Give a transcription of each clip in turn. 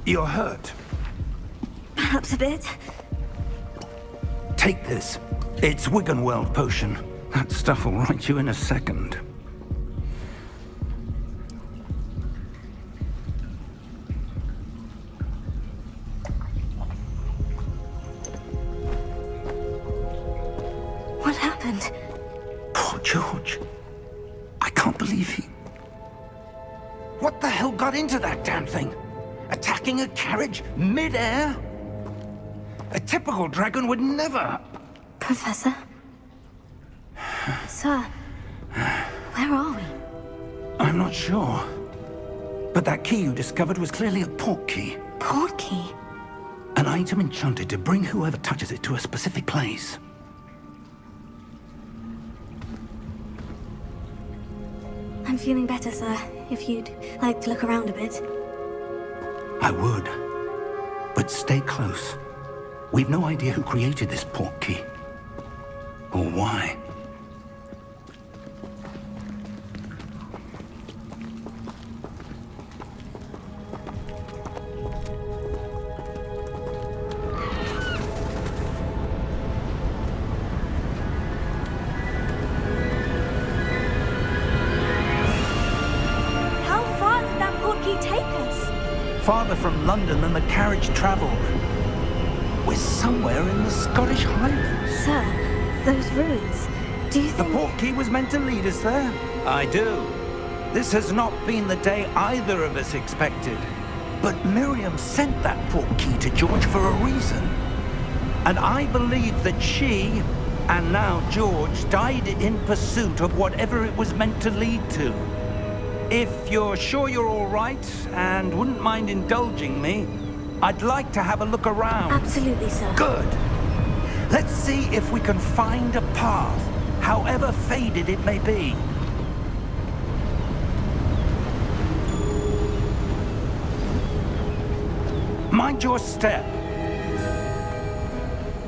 You're hurt. Perhaps a bit. Take this. It's Wiggenweld potion. That stuff will right you in a second. What happened? Poor George. I can't believe he... What the hell got into that damn thing? Attacking a carriage mid-air? A typical dragon would never... Professor? Sir, where are we? I'm not sure. But that key you discovered was clearly a port key. Port key? An item enchanted to bring whoever touches it to a specific place. I'm feeling better, sir. If you'd like to look around a bit. I would. But stay close. We've no idea who created this port key. Or why. How far did that port key take us? Farther from London than the carriage traveled. We're somewhere in the Scottish Highlands. Sir, those ruins. Do you The think... port key was meant to lead us there? I do. This has not been the day either of us expected. But Miriam sent that port key to George for a reason. And I believe that she, and now George, died in pursuit of whatever it was meant to lead to. If you're sure you're all right, and wouldn't mind indulging me, I'd like to have a look around. Absolutely, sir. Good. Let's see if we can find a path, however faded it may be. Mind your step.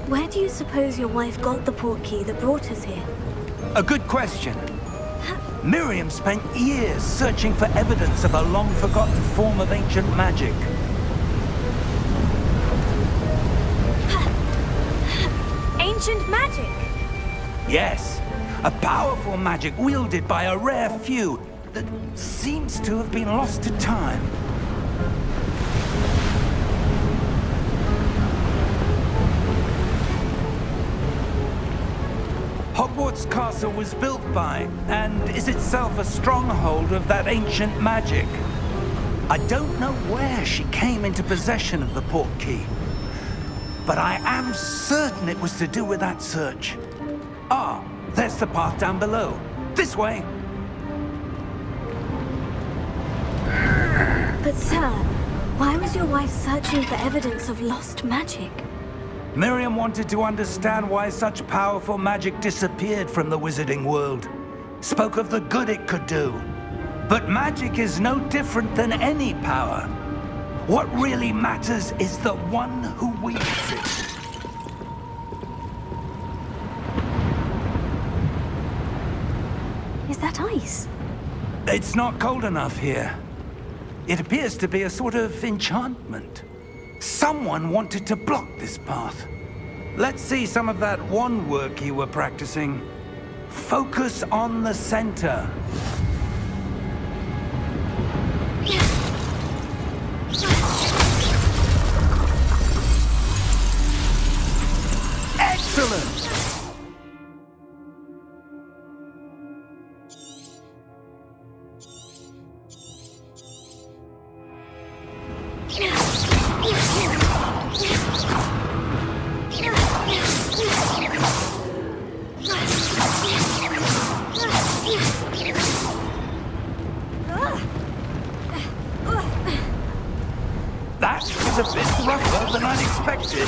Where do you suppose your wife got the port key that brought us here? A good question. Miriam spent years searching for evidence of a long-forgotten form of ancient magic. Ancient magic? Yes, a powerful magic wielded by a rare few that seems to have been lost to time. Hogwarts Castle was built by, and is itself a stronghold of that ancient magic. I don't know where she came into possession of the port key, but I am certain it was to do with that search. Ah, there's the path down below. This way. But sir, why was your wife searching for evidence of lost magic? Miriam wanted to understand why such powerful magic disappeared from the wizarding world. Spoke of the good it could do. But magic is no different than any power. What really matters is the one who wields it. Is that ice? It's not cold enough here. It appears to be a sort of enchantment. Someone wanted to block this path. Let's see some of that wand work you were practicing. Focus on the center. Excellent! That was a bit rougher than I'd expected.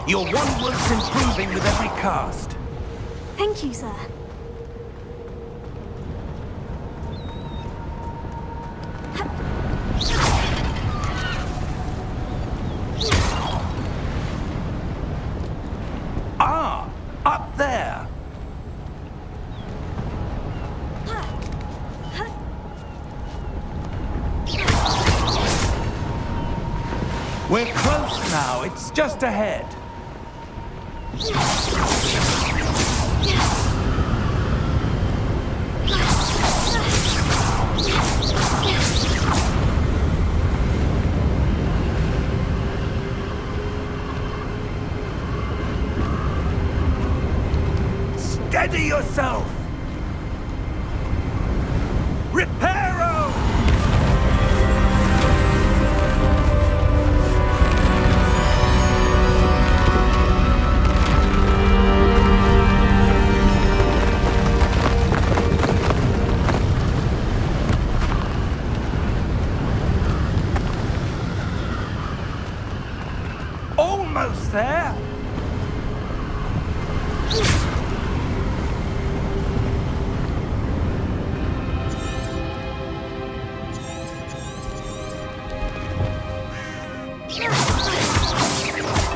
Your wand work's improving with every cast. Thank you, sir. Ah, up there. It's just ahead. Steady yourself! Reparo! Almost there!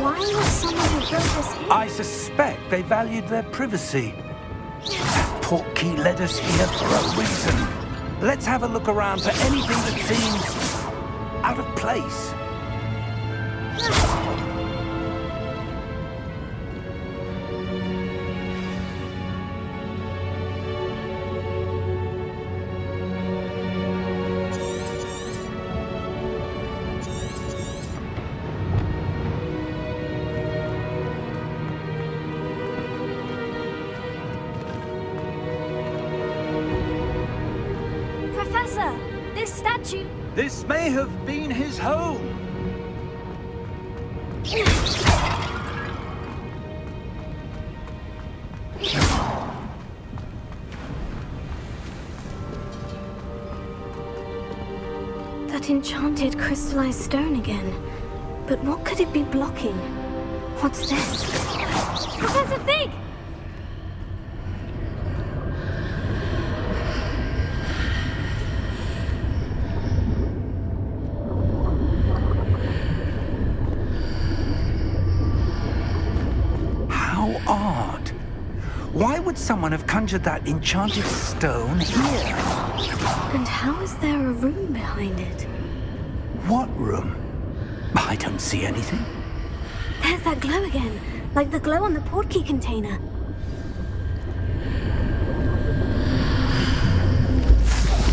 Why would someone who built this here? I suspect they valued their privacy. That portkey led us here for a reason. Let's have a look around for anything that seems out of place. Professor, this statue... This may have been his home. That enchanted crystallized stone again. But what could it be blocking? What's this? Professor Fig! How odd. Why would someone have conjured that enchanted stone here? And how is there a room behind it? What room? I don't see anything. There's that glow again, like the glow on the portkey container.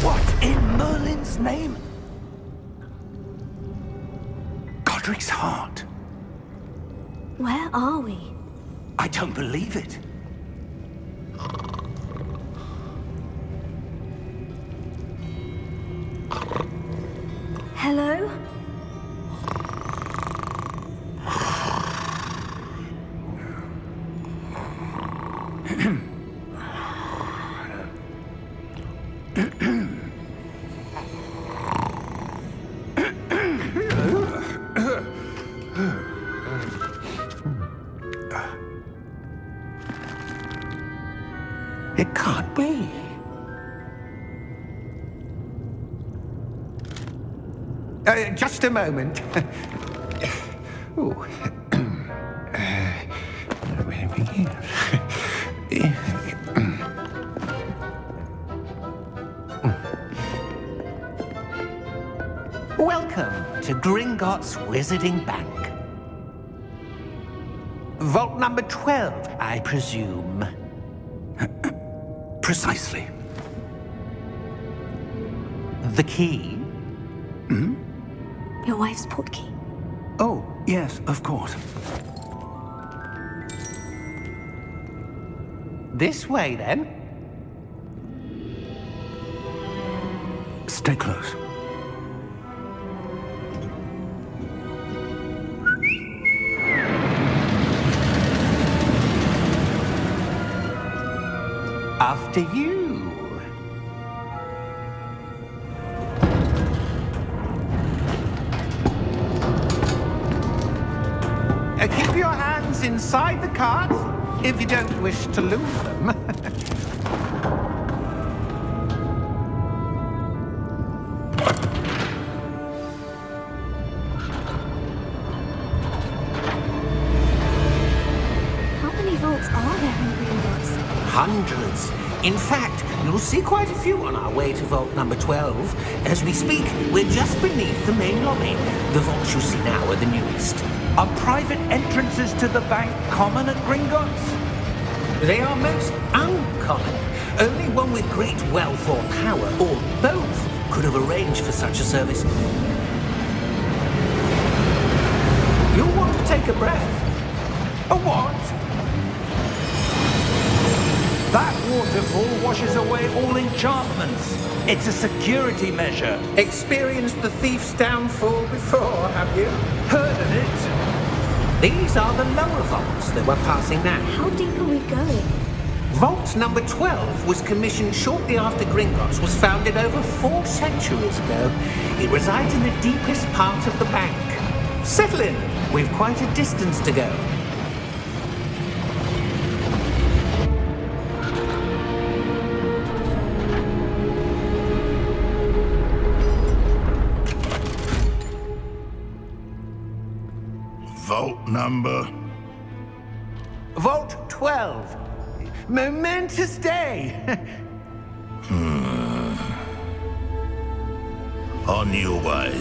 What in Merlin's name? Godric's heart. Where are we? I don't believe it. Hello? It can't be. Just a moment. Ooh. Where do we begin? Welcome to Gringotts Wizarding Bank. Vault number 12, I presume. Precisely. The key? Your wife's portkey. Oh, yes, of course. This way, then. Stay close. After you. Keep your hands inside the cart if you don't wish to lose them. How many vaults are there in Gringotts? Hundreds. In fact, you'll see quite a few on our way to vault number 12. As we speak, we're just beneath the main lobby. The vaults you see now are the newest. Are private entrances to the bank common at Gringotts? They are most uncommon. Only one with great wealth or power, or both, could have arranged for such a service. You'll want to take a breath. A what? That waterfall washes away all enchantments. It's a security measure. Experienced the thief's downfall before, have you? Heard of it? These are the lower vaults that we're passing now. How deep are we going? Vault number 12 was commissioned shortly after Gringotts was founded over 4 centuries ago. It resides in the deepest part of the bank. Settle in. We've quite a distance to go. Vault number? Vault 12. Momentous day. On your way.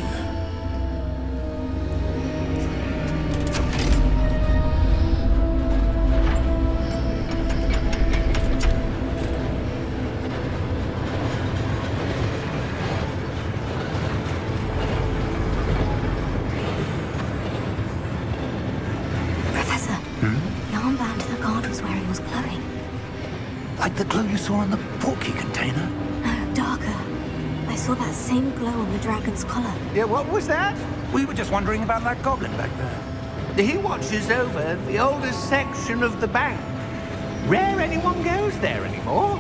Professor, the armband the guard was wearing was glowing. Like the glow you saw on the portkey container? No, darker. I saw that same glow on the dragon's collar. Yeah, what was that? We were just wondering about that goblin back there. He watches over the oldest section of the bank. Rare anyone goes there anymore.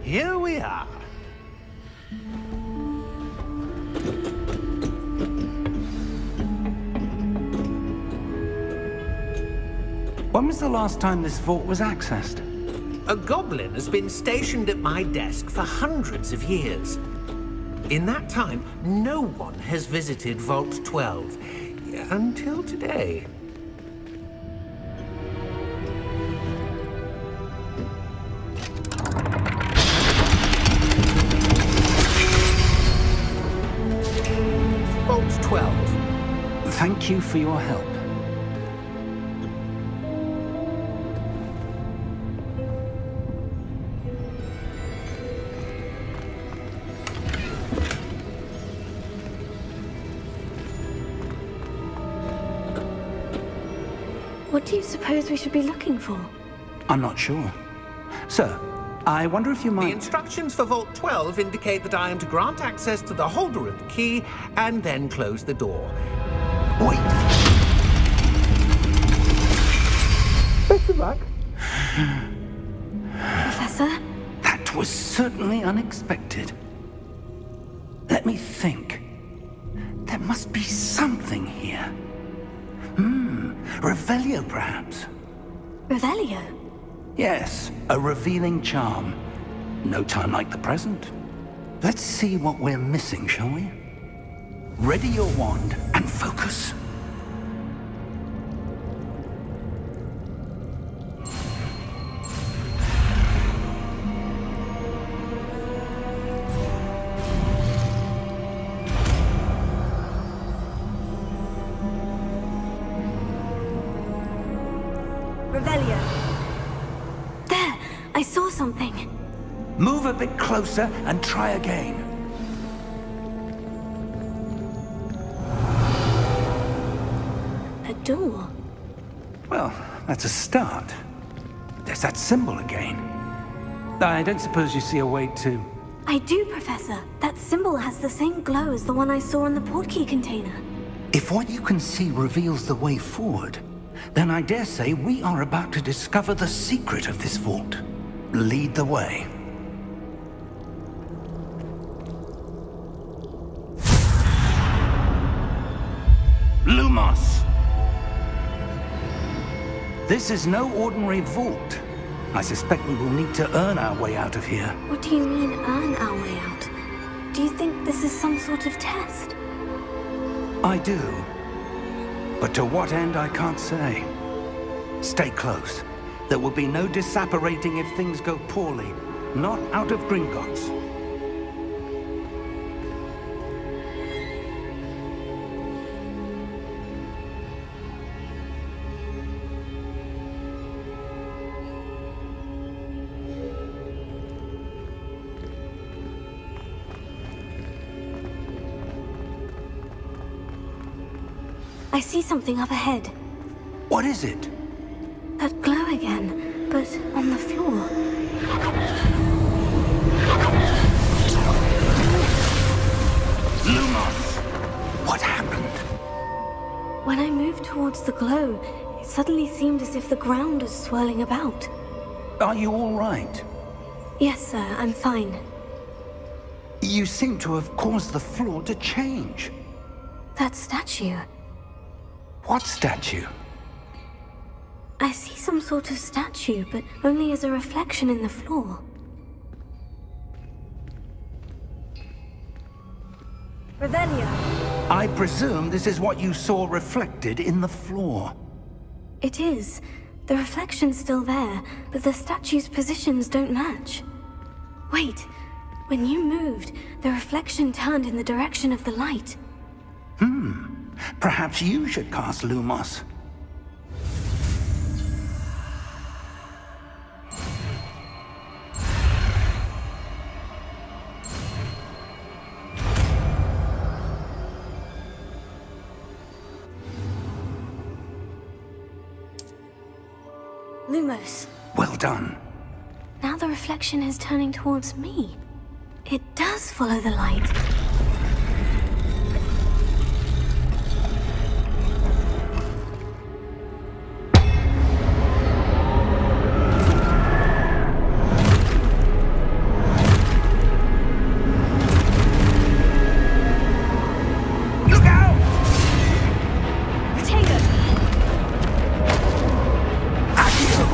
Here we are. When was the last time this vault was accessed? A goblin has been stationed at my desk for hundreds of years. In that time, no one has visited Vault 12. Until today. Vault 12. Thank you for your help. What do you suppose we should be looking for? I'm not sure. Sir, I wonder if you The might... instructions for Vault 12 indicate that I am to grant access to the holder of the key and then close the door. Wait! Best of luck. Professor? That was certainly unexpected. Let me think. There must be something here. Revelio, perhaps? Revelio? Yes, a revealing charm. No time like the present. Let's see what we're missing, shall we? Ready your wand and focus. Revelio. There! I saw something. Move a bit closer and try again. A door. Well, that's a start. There's that symbol again. I don't suppose you see a way to... I do, Professor. That symbol has the same glow as the one I saw on the portkey container. If what you can see reveals the way forward, then I dare say we are about to discover the secret of this vault. Lead the way. Lumos! This is no ordinary vault. I suspect we will need to earn our way out of here. What do you mean, earn our way out? Do you think this is some sort of test? I do. But to what end, I can't say. Stay close. There will be no disapparating if things go poorly. Not out of Gringotts. I see something up ahead. What is it? That glow again, but on the floor. Lumos! What happened? When I moved towards the glow, it suddenly seemed as if the ground was swirling about. Are you all right? Yes, sir, I'm fine. You seem to have caused the floor to change. That statue. What statue? I see some sort of statue, but only as a reflection in the floor. Revelio. I presume this is what you saw reflected in the floor. It is. The reflection's still there, but the statue's positions don't match. Wait. When you moved, the reflection turned in the direction of the light. Perhaps you should cast Lumos. Lumos. Well done. Now the reflection is turning towards me. It does follow the light. Look out! Protego! Accio!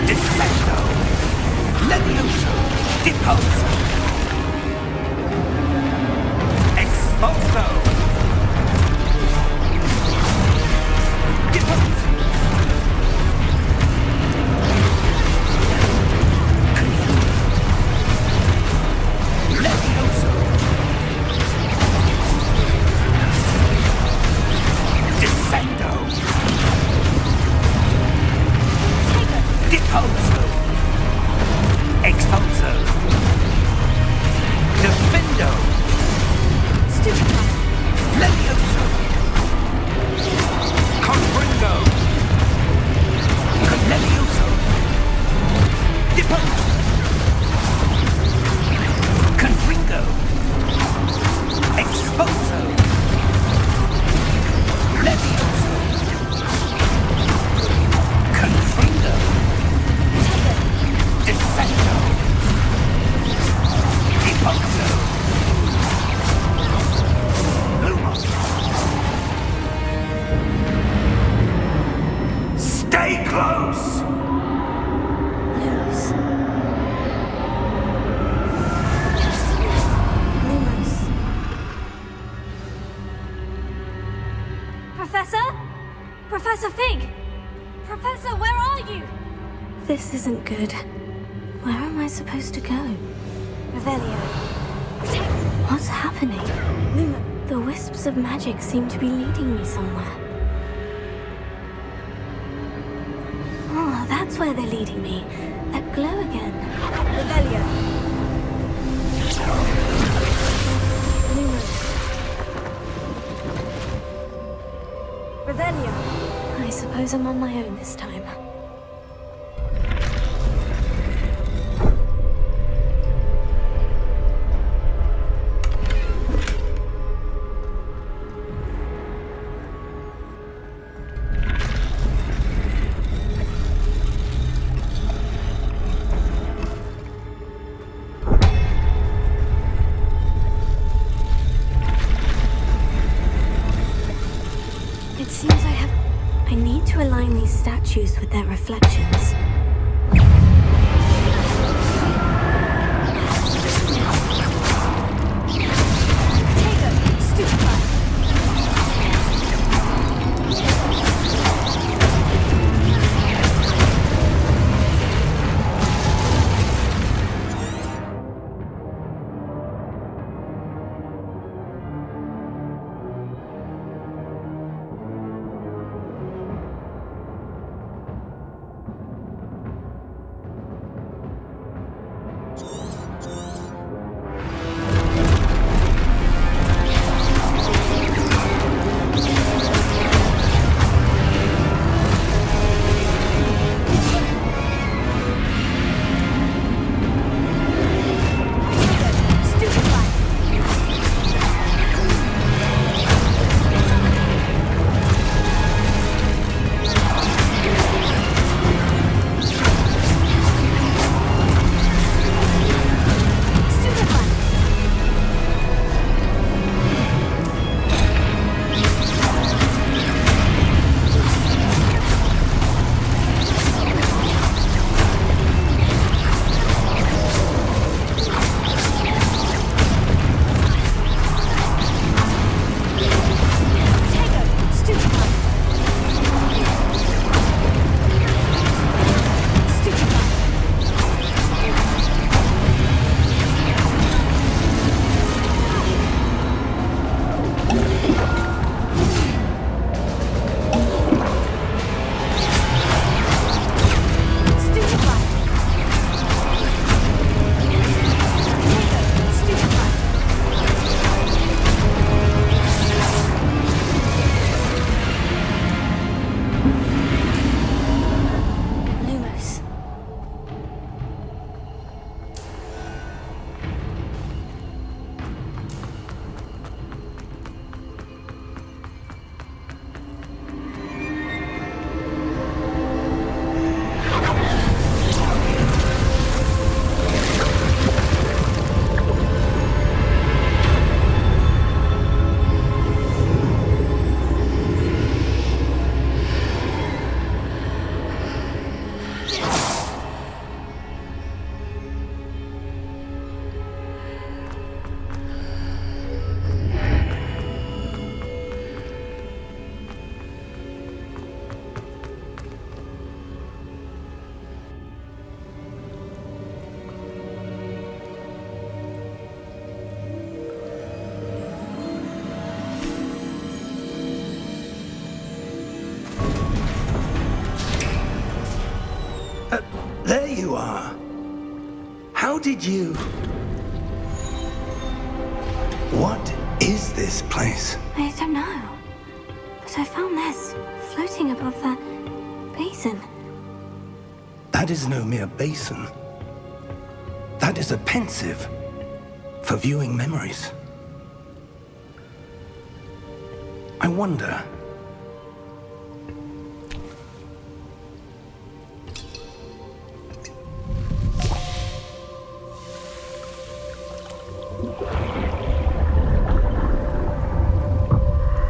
Descendo! Levioso! Deposo! Expulso! Deposo! Levioso! Descendo! Deposo! Expulso! Defendo! Stupefy! Levioso! Confringo! Levioso! Deposo! Confringo! Expulso! Levioso! Confringo! Descendo! Deposo! Lumos! Stay close! Lumos. Lumos. Professor? Professor Fig! Professor, where are you? This isn't good. Where am I supposed to go? Revelio. What's happening? Luma, the wisps of magic seem to be leading me somewhere. Oh, that's where they're leading me. That glow again. Revelio. Lumos. Revelio. I suppose I'm on my own this time. It seems I need to align these statues with their reflections. How did you... What is this place? I don't know. But I found this floating above that basin. That is no mere basin. That is a pensive for viewing memories. I wonder...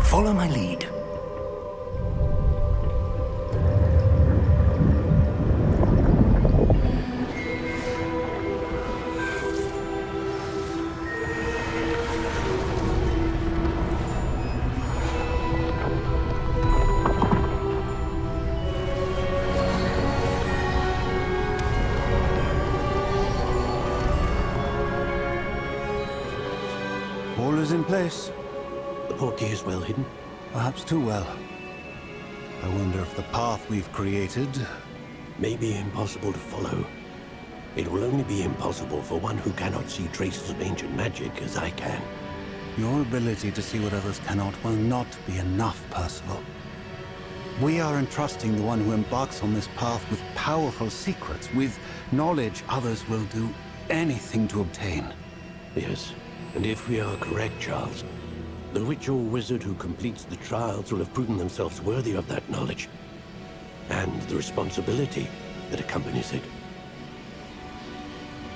Follow my lead. All is in place. The portkey is well hidden. Perhaps too well. I wonder if the path we've created... May be impossible to follow. It will only be impossible for one who cannot see traces of ancient magic as I can. Your ability to see what others cannot will not be enough, Percival. We are entrusting the one who embarks on this path with powerful secrets, with knowledge others will do anything to obtain. Yes, and if we are correct, Charles, the witch or wizard who completes the trials will have proven themselves worthy of that knowledge, and the responsibility that accompanies it.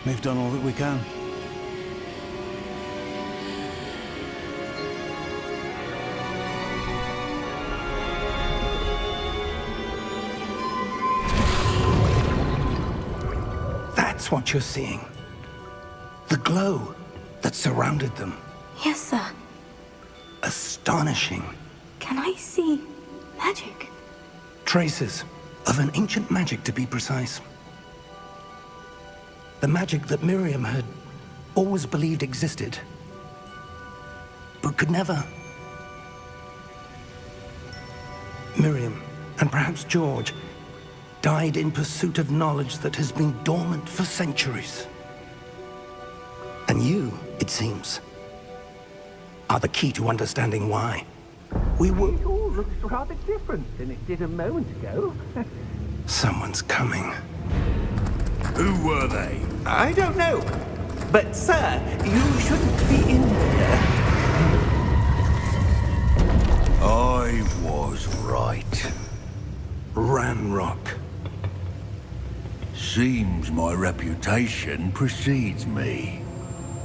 We've done all that we can. That's what you're seeing. The glow that surrounded them. Yes, sir. Astonishing. Can I see magic? Traces of an ancient magic, to be precise. The magic that Miriam had always believed existed, but could never. Miriam, and perhaps George, died in pursuit of knowledge that has been dormant for centuries. And you, it seems, are the key to understanding why. We were... It all looks rather different than it did a moment ago. Someone's coming. Who were they? I don't know. But, sir, you shouldn't be in here. I was right. Ranrock. Seems my reputation precedes me.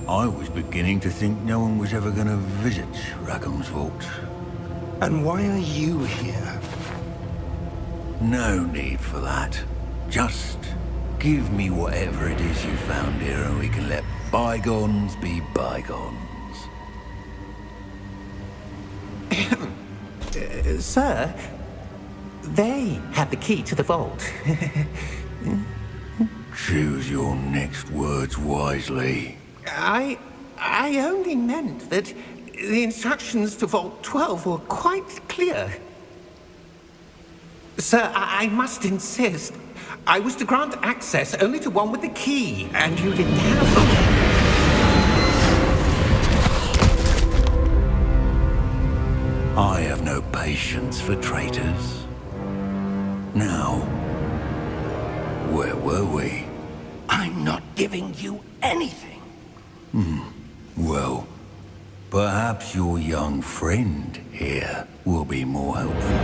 I was beginning to think no one was ever going to visit Rackham's vault. And why are you here? No need for that. Just give me whatever it is you found here and we can let bygones be bygones. Sir, they had the key to the vault. Choose your next words wisely. I only meant that the instructions to Vault 12 were quite clear. Sir, I must insist. I was to grant access only to one with the key, and you didn't have them. I have no patience for traitors. Now, where were we? I'm not giving you anything. Well, perhaps your young friend here will be more helpful.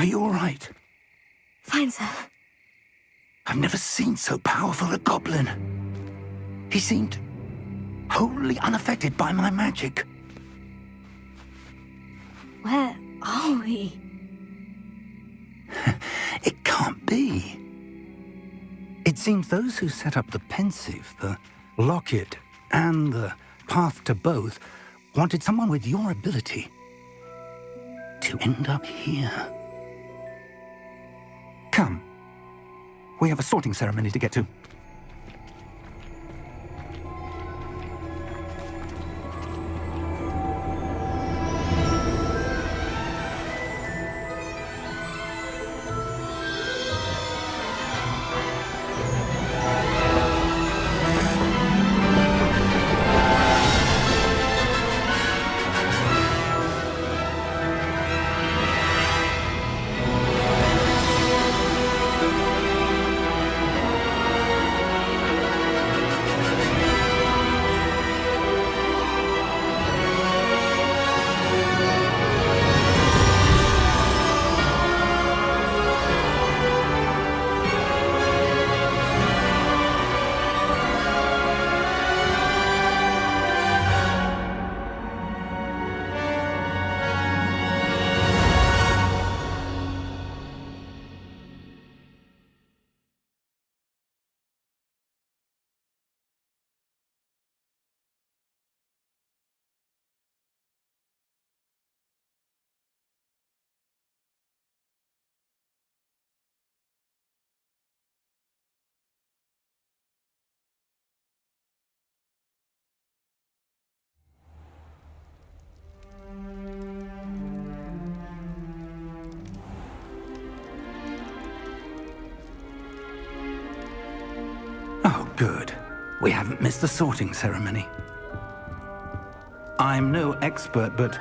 Are you all right? Fine, sir. I've never seen so powerful a goblin. He seemed wholly unaffected by my magic. Where are we? It can't be. It seems those who set up the Pensieve, the Locket, and the Path to Both wanted someone with your ability to end up here. Come. We have a sorting ceremony to get to. Oh, good. We haven't missed the sorting ceremony. I'm no expert, but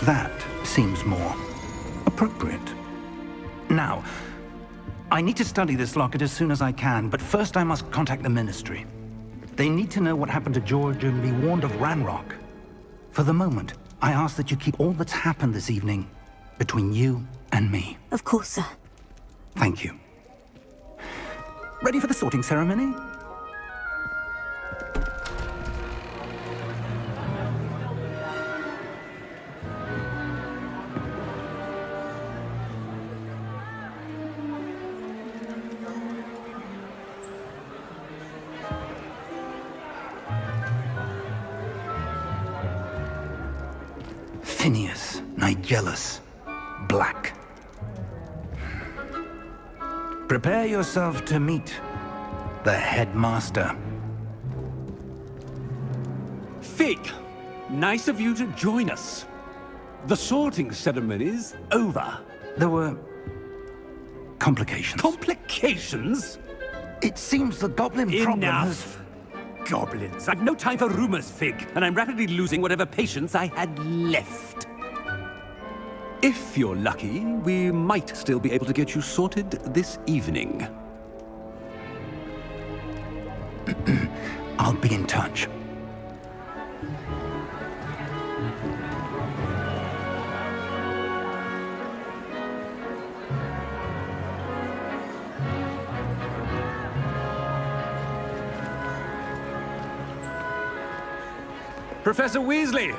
that seems more appropriate. Now, I need to study this locket as soon as I can, but first I must contact the Ministry. They need to know what happened to George and be warned of Ranrock. For the moment, I ask that you keep all that's happened this evening between you and me. Of course, sir. Thank you. Ready for the sorting ceremony? Phineas Nigellus Black. Prepare yourself to meet the headmaster. Fig, nice of you to join us. The sorting ceremony's over. There were complications. Complications? It seems the goblin problem has... Enough! Goblins. I've no time for rumors, Fig, and I'm rapidly losing whatever patience I had left. If you're lucky, we might still be able to get you sorted this evening. I'll be in touch. Professor Weasley,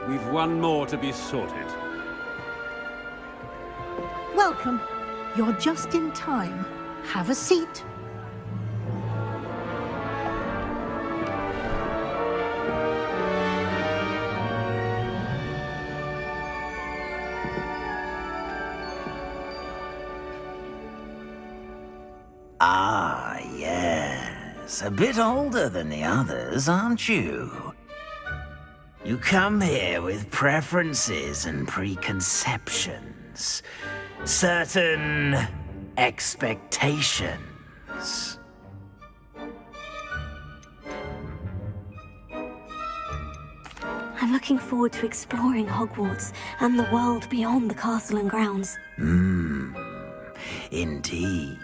we've one more to be sorted. Welcome. You're just in time. Have a seat. Ah, yes. A bit older than the others, aren't you? You come here with preferences and preconceptions. Certain expectations. I'm looking forward to exploring Hogwarts and the world beyond the castle and grounds. Indeed.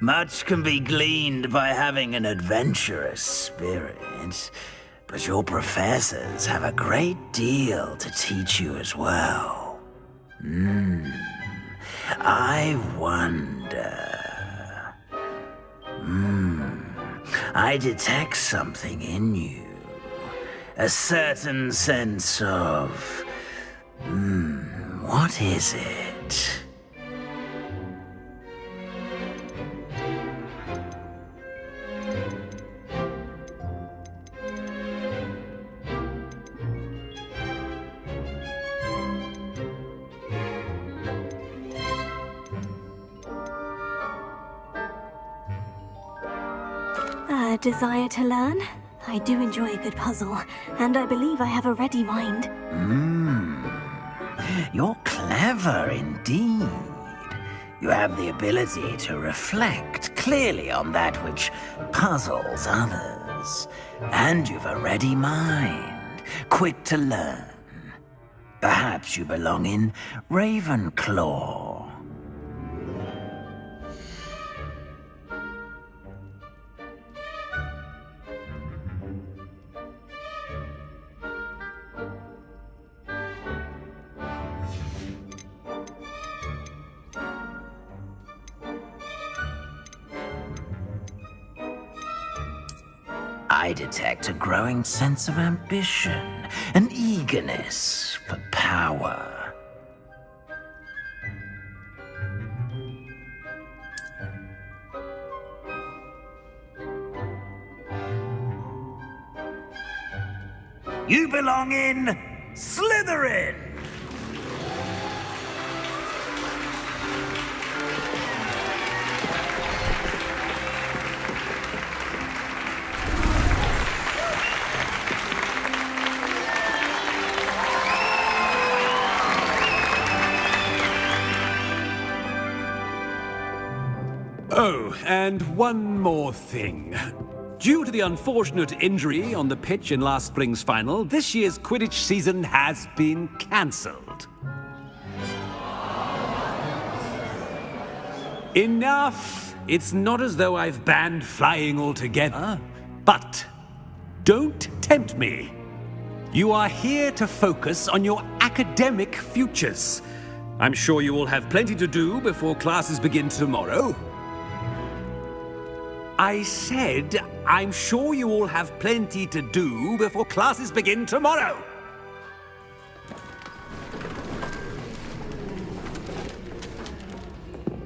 Much can be gleaned by having an adventurous spirit, but your professors have a great deal to teach you as well. I wonder... I detect something in you. A certain sense of... what is it? A desire to learn? I do enjoy a good puzzle, and I believe I have a ready mind. You're clever indeed. You have the ability to reflect clearly on that which puzzles others. And you've a ready mind, quick to learn. Perhaps you belong in Ravenclaw. I detect a growing sense of ambition, an eagerness for power. You belong in Slytherin! Oh, and one more thing. Due to the unfortunate injury on the pitch in last spring's final, this year's Quidditch season has been cancelled. Enough! It's not as though I've banned flying altogether. But don't tempt me. You are here to focus on your academic futures. I'm sure you all have plenty to do before classes begin tomorrow. I said, I'm sure you all have plenty to do before classes begin tomorrow.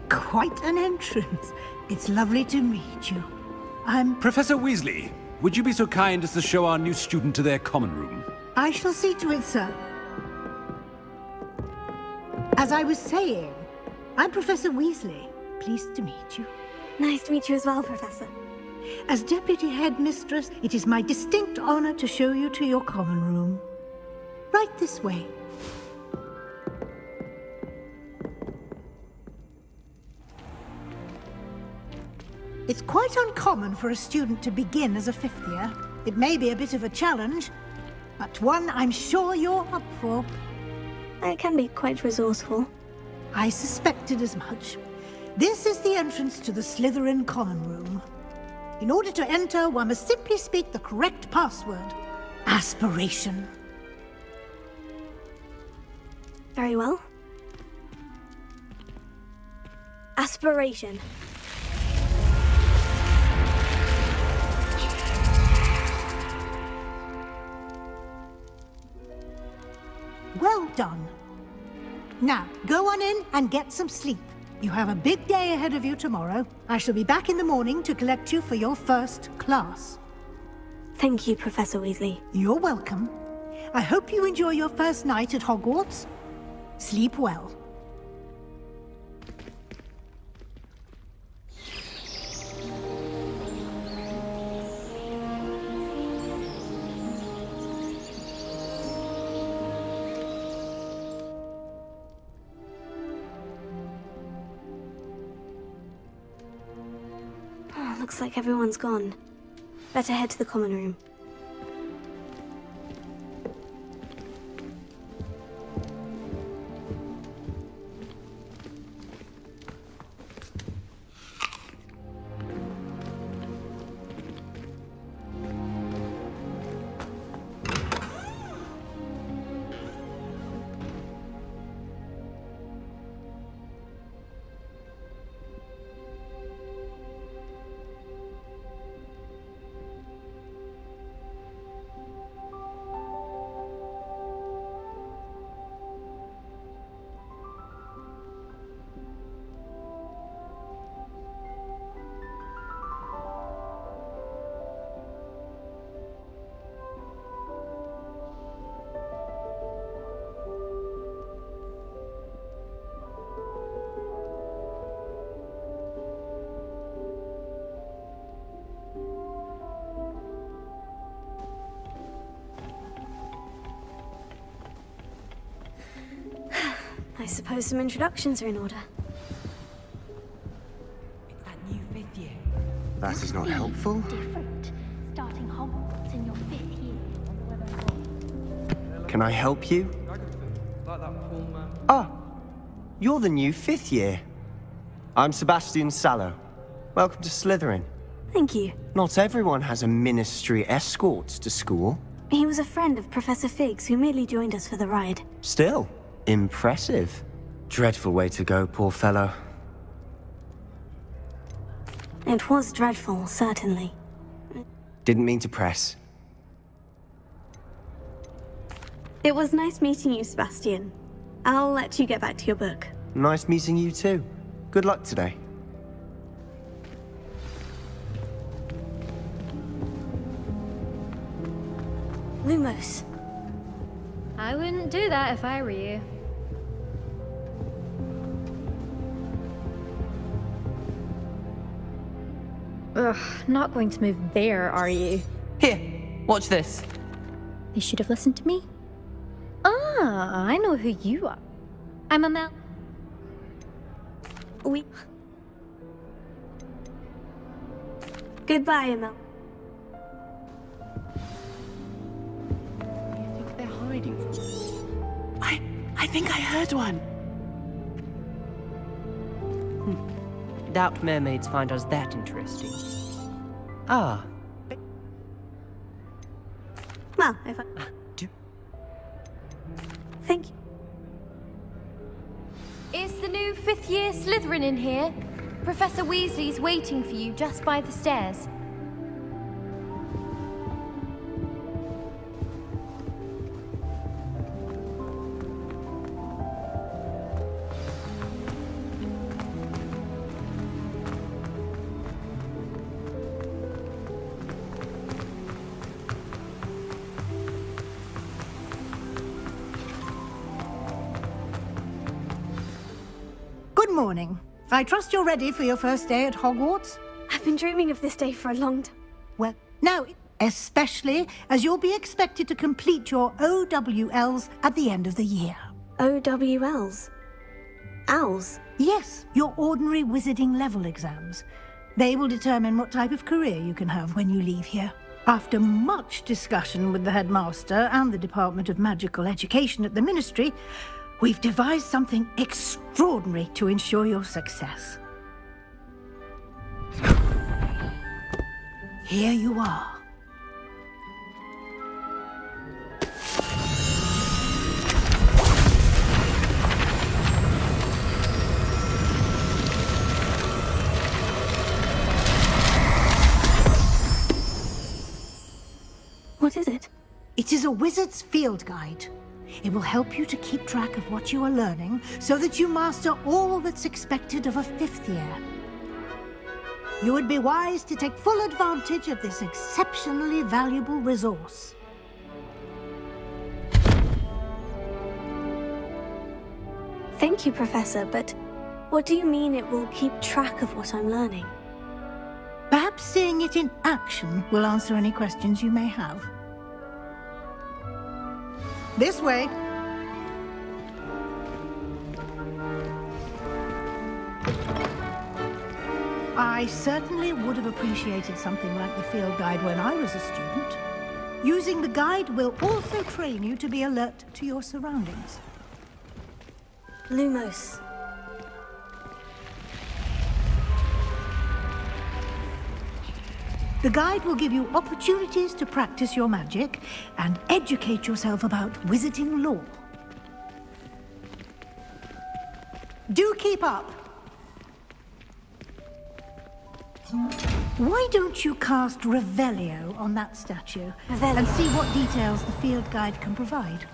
Quite an entrance. It's lovely to meet you. Professor Weasley, would you be so kind as to show our new student to their common room? I shall see to it, sir. As I was saying, I'm Professor Weasley. Pleased to meet you. Nice to meet you as well, Professor. As Deputy Headmistress, it is my distinct honor to show you to your common room. Right this way. It's quite uncommon for a student to begin as a fifth year. It may be a bit of a challenge, but one I'm sure you're up for. I can be quite resourceful. I suspected as much. This is the entrance to the Slytherin Common Room. In order to enter, one must simply speak the correct password. Aspiration. Very well. Aspiration. Well done. Now, go on in and get some sleep. You have a big day ahead of you tomorrow. I shall be back in the morning to collect you for your first class. Thank you, Professor Weasley. You're welcome. I hope you enjoy your first night at Hogwarts. Sleep well. Looks like everyone's gone. Better head to the common room. I suppose some introductions are in order. It's that new 5th year. That is not helpful. Different. Starting Hogwarts in your 5th year. Can I help you? Ah, you're the new 5th year. I'm Sebastian Sallow. Welcome to Slytherin. Thank you. Not everyone has a ministry escort to school. He was a friend of Professor Fig's who merely joined us for the ride. Still, impressive. Dreadful way to go, poor fellow. It was dreadful, certainly. Didn't mean to press. It was nice meeting you, Sebastian. I'll let you get back to your book. Nice meeting you too. Good luck today. Lumos. I wouldn't do that if I were you. Ugh, not going to move there, are you? Here, watch this. They should have listened to me. Ah, I know who you are. I'm Amel. Goodbye, Amel. I think they're hiding from us. I think I heard one. Doubt mermaids find us that interesting. Ah. Well, if I... Thank you. Is the new 5th year Slytherin in here? Professor Weasley's waiting for you just by the stairs. Good morning. I trust you're ready for your first day at Hogwarts? I've been dreaming of this day for a long time. Well, now, especially as you'll be expected to complete your OWLs at the end of the year. OWLs? Owls? Yes, your ordinary wizarding level exams. They will determine what type of career you can have when you leave here. After much discussion with the headmaster and the Department of Magical Education at the Ministry, we've devised something extraordinary to ensure your success. Here you are. What is it? It is a wizard's field guide. It will help you to keep track of what you are learning so that you master all that's expected of a 5th year. You would be wise to take full advantage of this exceptionally valuable resource. Thank you, Professor, but what do you mean it will keep track of what I'm learning? Perhaps seeing it in action will answer any questions you may have. This way. I certainly would have appreciated something like the field guide when I was a student. Using the guide will also train you to be alert to your surroundings. Lumos. The guide will give you opportunities to practice your magic and educate yourself about wizarding lore. Do keep up! Why don't you cast Revelio on that statue and see what details the field guide can provide?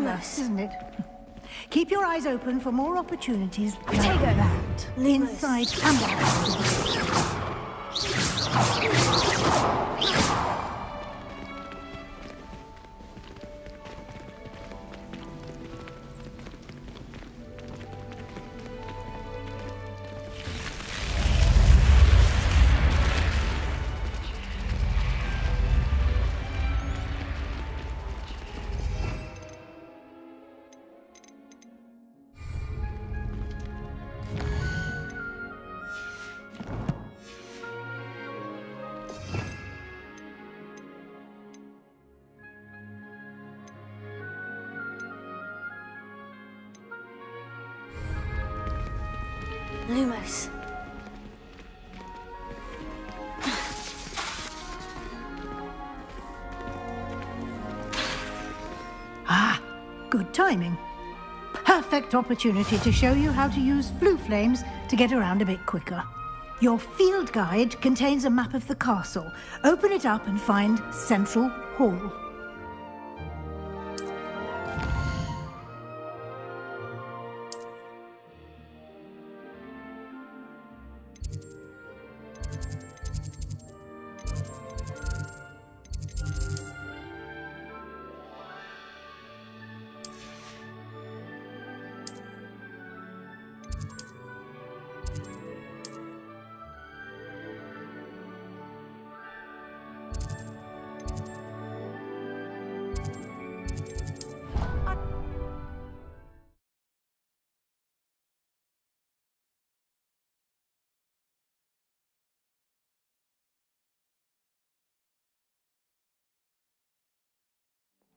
clever, isn't it? Keep your eyes open for more opportunities like that. Inside and out. Lumos. Ah, good timing. Perfect opportunity to show you how to use flue flames to get around a bit quicker. Your field guide contains a map of the castle. Open it up and find Central Hall.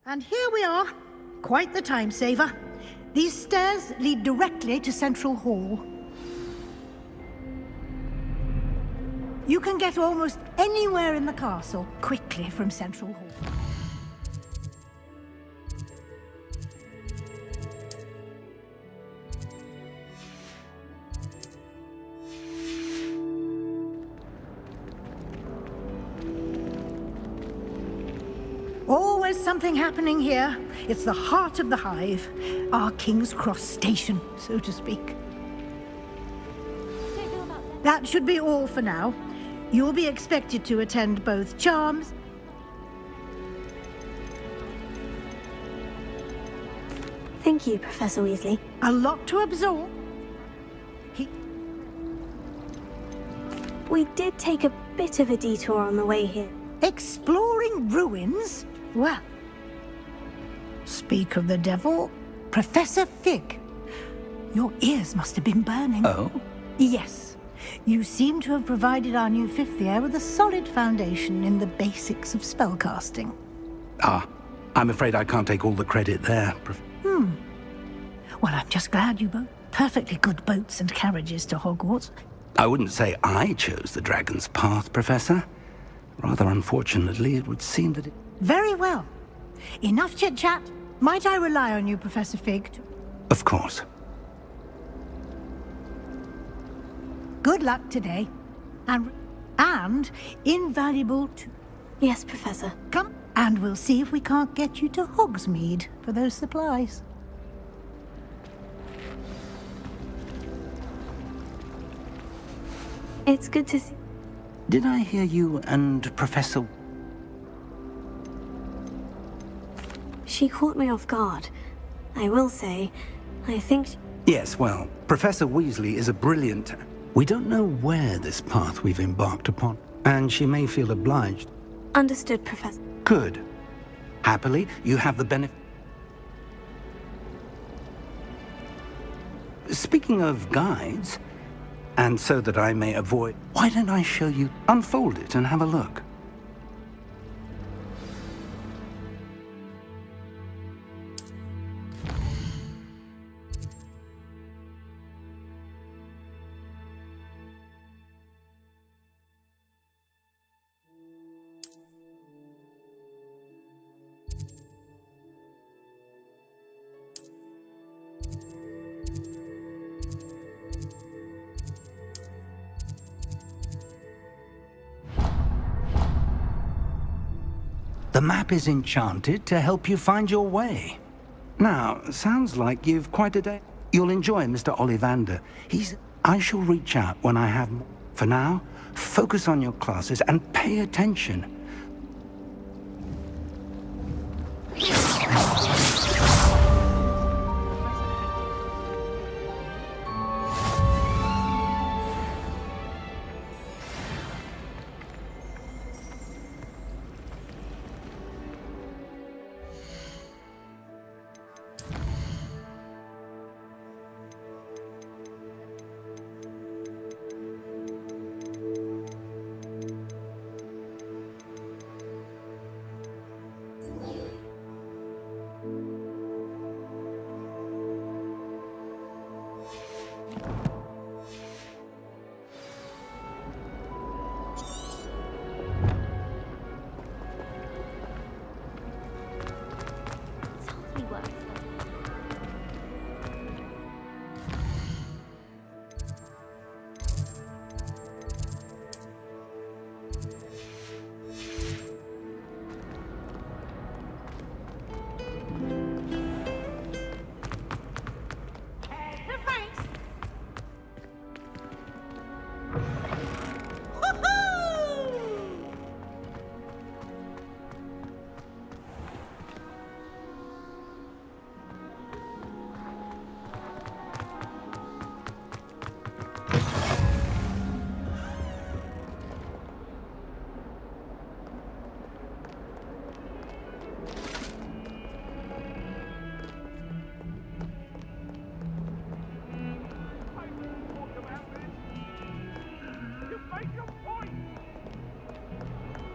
And here we are. Quite the time saver. These stairs lead directly to Central Hall. You can get almost anywhere in the castle quickly from Central Hall. Always something happening here. It's the heart of the hive. Our King's Cross station, so to speak. That should be all for now. You'll be expected to attend both charms. Thank you, Professor Weasley. A lot to absorb. We did take a bit of a detour on the way here. Exploring ruins? Well, speak of the devil, Professor Fig. Your ears must have been burning. Oh? Yes. You seem to have provided our new fifth year with a solid foundation in the basics of spellcasting. Ah, I'm afraid I can't take all the credit there. Well, I'm just glad you both perfectly good boats and carriages to Hogwarts. I wouldn't say I chose the Dragon's Path, Professor. Rather unfortunately, it would seem that it... Very well. Enough chit-chat. Might I rely on you, Professor Fig? Of course. Good luck today. And invaluable too. Yes, Professor. Come, and we'll see if we can't get you to Hogsmeade for those supplies. It's good to see... Did I hear you and Professor... She caught me off guard. I will say, I think... Yes, well, Professor Weasley is a brilliant... We don't know where this path we've embarked upon, and she may feel obliged. Understood, Professor. Good. Happily, you have the benefit... Speaking of guides, and so that I may avoid... Why don't I show you... Unfold it and have a look. The map is enchanted to help you find your way. Now, sounds like you've quite a day. You'll enjoy Mr. Ollivander. I shall reach out when I have more. For now, focus on your classes and pay attention.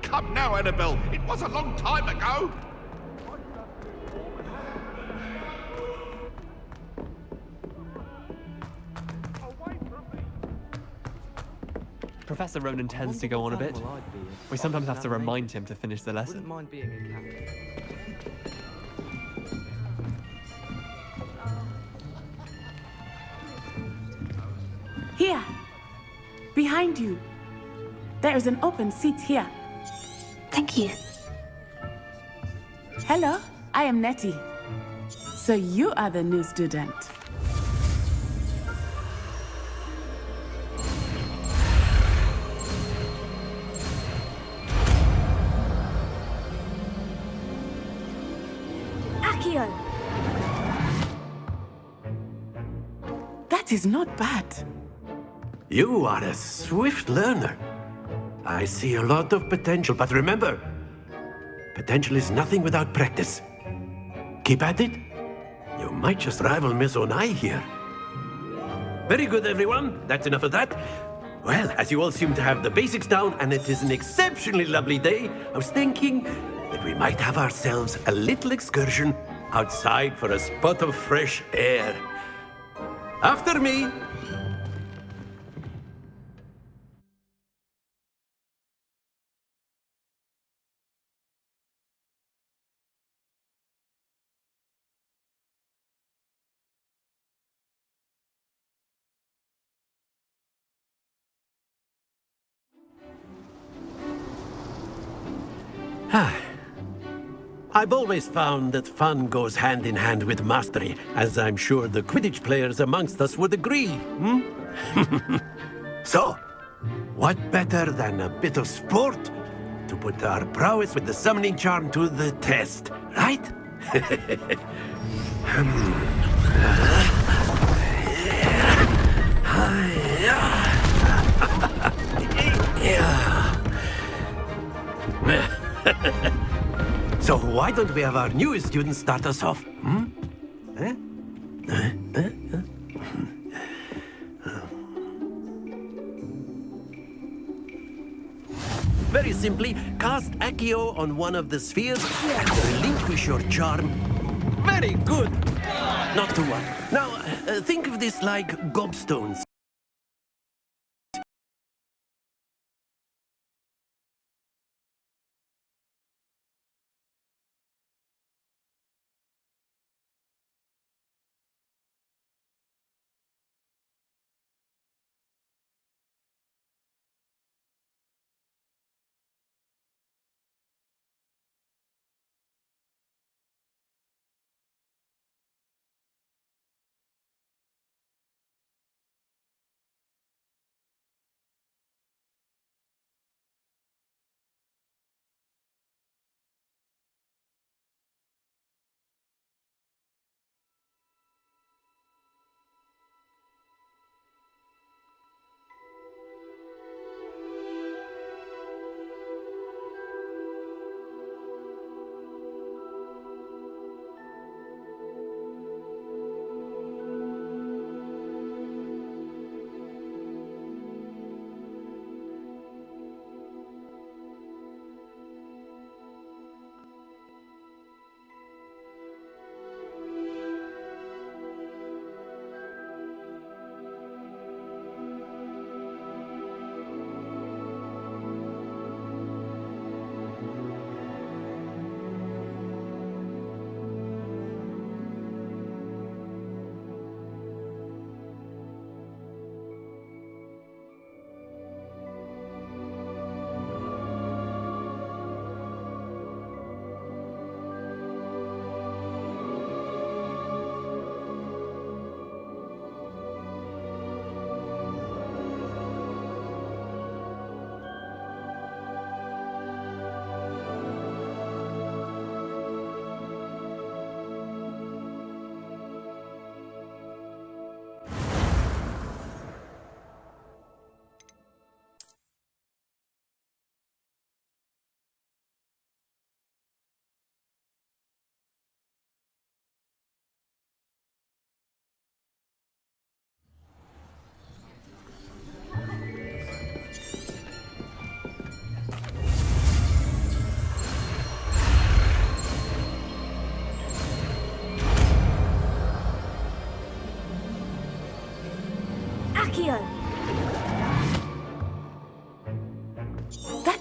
Come now, Annabelle. It was a long time ago. Professor Ronan tends to go on a bit. We sometimes have to remind him to finish the lesson. Wouldn't mind being a captain. Here! Behind you! There is an open seat here. Thank you. Hello, I am Nettie. So you are the new student. Accio! That is not bad. You are a swift learner. I see a lot of potential, but remember, potential is nothing without practice. Keep at it. You might just rival Miss Onai here. Very good, everyone. That's enough of that. Well, as you all seem to have the basics down, and it is an exceptionally lovely day, I was thinking that we might have ourselves a little excursion outside for a spot of fresh air. After me. I've always found that fun goes hand in hand with mastery, as I'm sure the Quidditch players amongst us would agree, So, what better than a bit of sport to put our prowess with the summoning charm to the test, right? So why don't we have our newest student start us off? Very simply, cast Accio on one of the spheres and relinquish your charm. Very good! Not too one. Now, think of this like gobstones.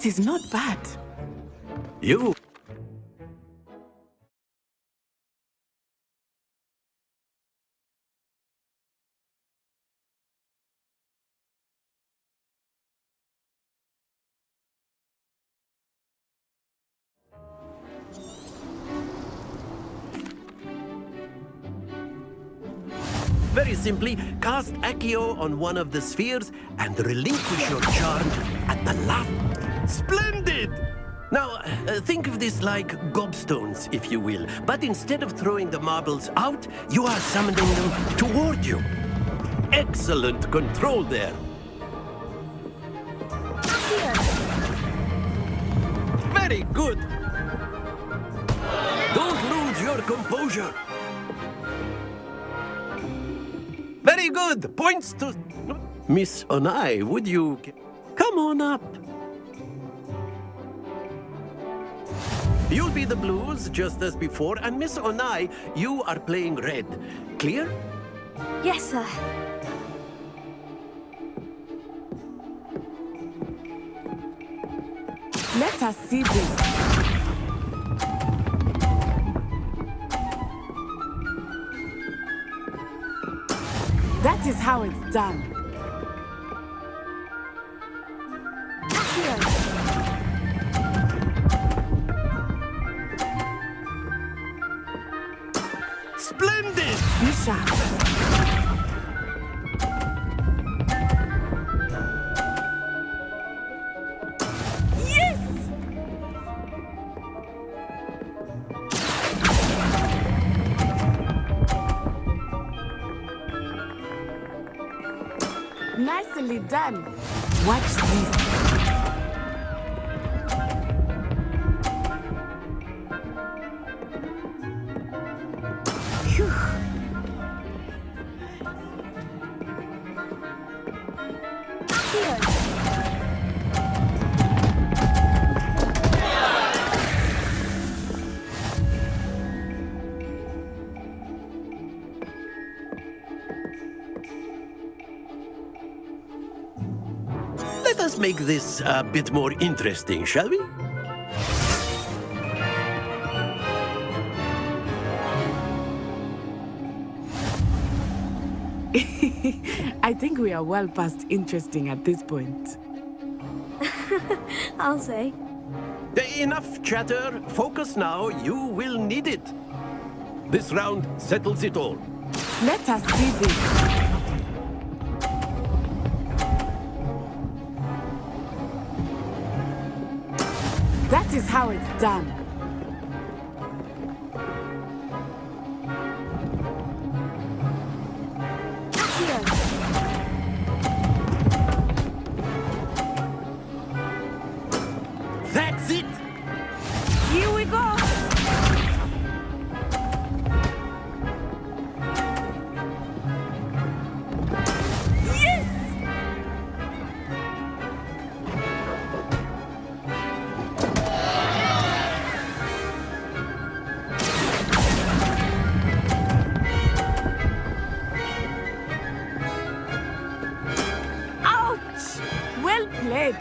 is not bad. You... Very simply, cast Accio on one of the spheres and relinquish your charm at the last... Splendid! Now, think of this like gobstones, if you will. But instead of throwing the marbles out, you are summoning them toward you. Excellent control there. Very good. Don't lose your composure. Very good. Points to... Miss Onai, would you... Come on up. You'll be the blues, just as before, and Miss Onai, you are playing red. Clear? Yes, sir. Let us see this. That is how it's done. Splendid! Bishop. Nicely done. Watch this. Phew. Let us make this a bit more interesting, shall we? I think we are well past interesting at this point. I'll say. Enough chatter. Focus now. You will need it. This round settles it all. Let us see this. That is how it's done. That's it! Here we go! Well played.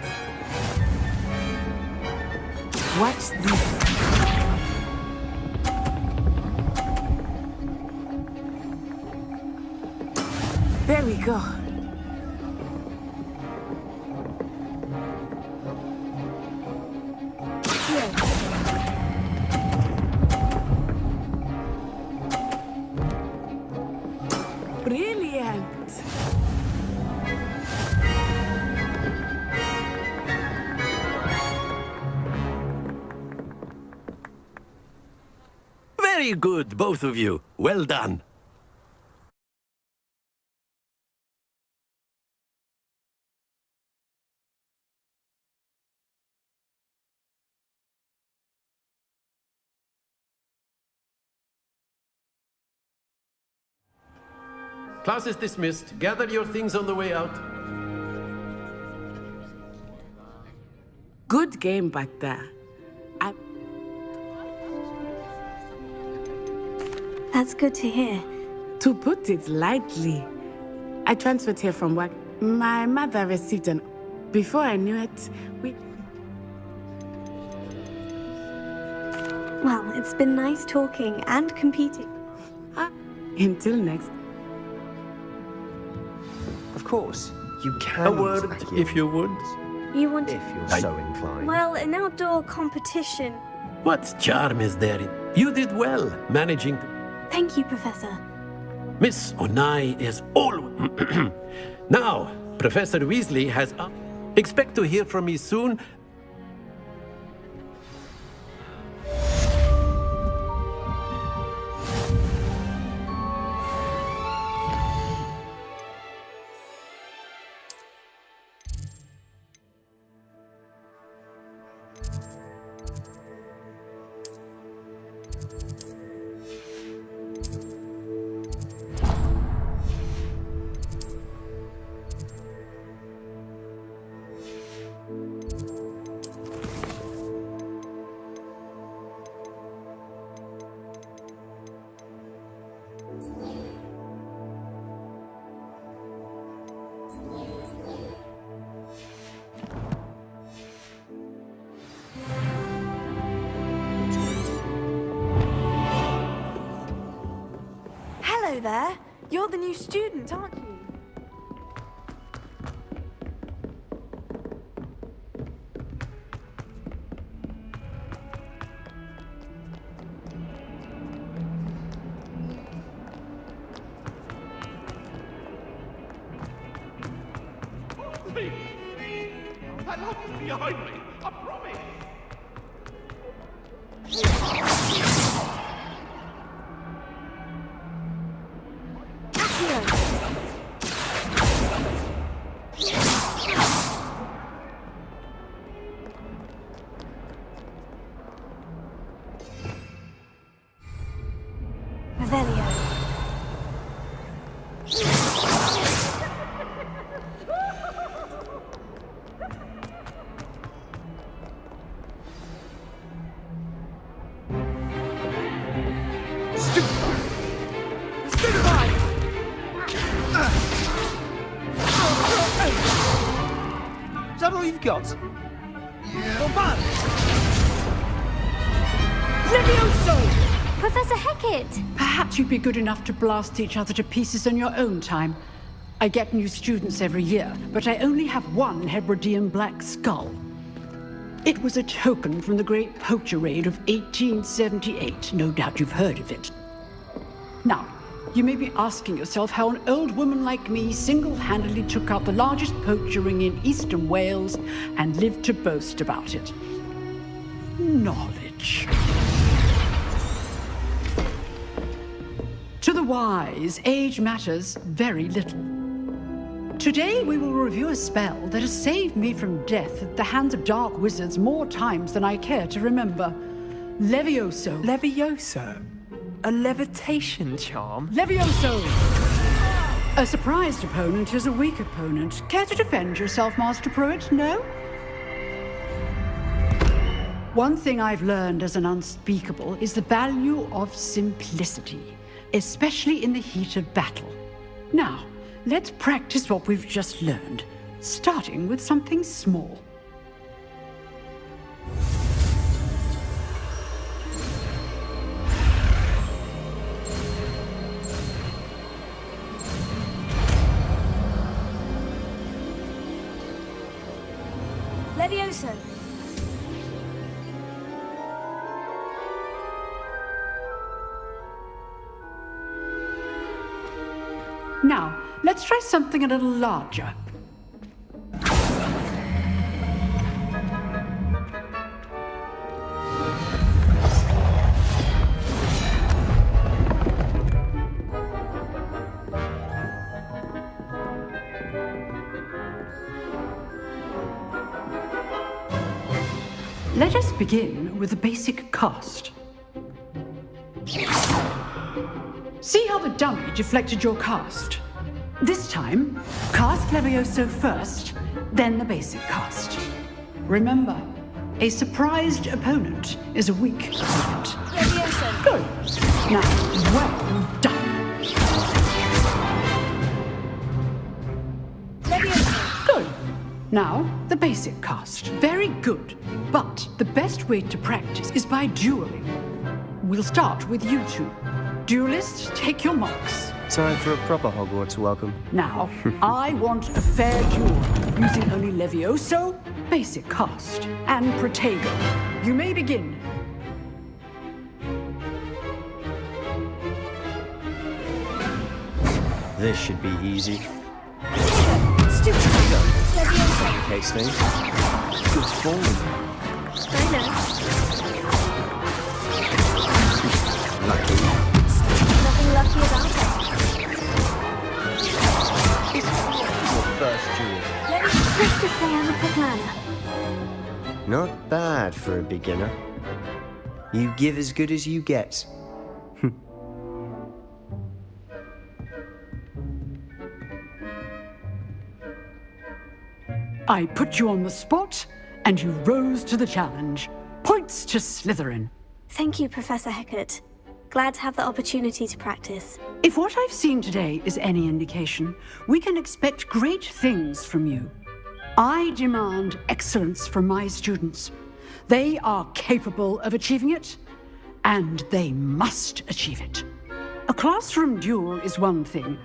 Watch this. There we go. Brilliant. Very good, both of you. Well done. Class is dismissed. Gather your things on the way out. Good game back there. That's good to hear. To put it lightly, I transferred here from work. My mother received an... Before I knew it, Well, it's been nice talking and competing. Until next. Of course, you can. A word, if you would. You want If you're so inclined. Well, an outdoor competition. What charm is there in... You did well, managing... Thank you, Professor. Miss Onai is all... Now, Professor Weasley has... Expect to hear from me soon. Hello there. You're the new student, aren't you? Please. That lamp is behind me. I promise. Revelio. Is that all you've got? Not bad. Levioso! Professor Hecat! Perhaps you'd be good enough to blast each other to pieces in your own time. I get new students every year, but I only have one Hebridean black skull. It was a token from the Great Poacher Raid of 1878. No doubt you've heard of it. Now, you may be asking yourself how an old woman like me single-handedly took out the largest poacher ring in eastern Wales and lived to boast about it. Knowledge. To the wise, age matters very little. Today we will review a spell that has saved me from death at the hands of dark wizards more times than I care to remember. Levioso. Levioso? A levitation charm? Levioso! A surprised opponent is a weak opponent. Care to defend yourself, Master Pruitt? No? One thing I've learned as an unspeakable is the value of simplicity, especially in the heat of battle. Now, let's practice what we've just learned, starting with something small. Levioso. Now, let's try something a little larger. Let us begin with the basic cast. See how the dummy deflected your cast? This time, cast Levioso first, then the basic cast. Remember, a surprised opponent is a weak opponent. Levioso. Good. Now, well done. Levioso. Good. Now, the basic cast. Very good. But the best way to practice is by dueling. we'll start with you two. Duelists, take your marks. Time for a proper Hogwarts welcome. Now, I want a fair duel, using only Levioso, basic cast, and Protego. You may begin. This should be easy. Stupid. Levioso. Complicates things. Good form. I know. Lucky. Nothing lucky about it. Your first duel. Let's just say I'm a quick learner. Not bad for a beginner. You give as good as you get. I put you on the spot, and you rose to the challenge. Points to Slytherin. Thank you, Professor Hecat. Glad to have the opportunity to practice. If what I've seen today is any indication, we can expect great things from you. I demand excellence from my students. They are capable of achieving it, and they must achieve it. A classroom duel is one thing,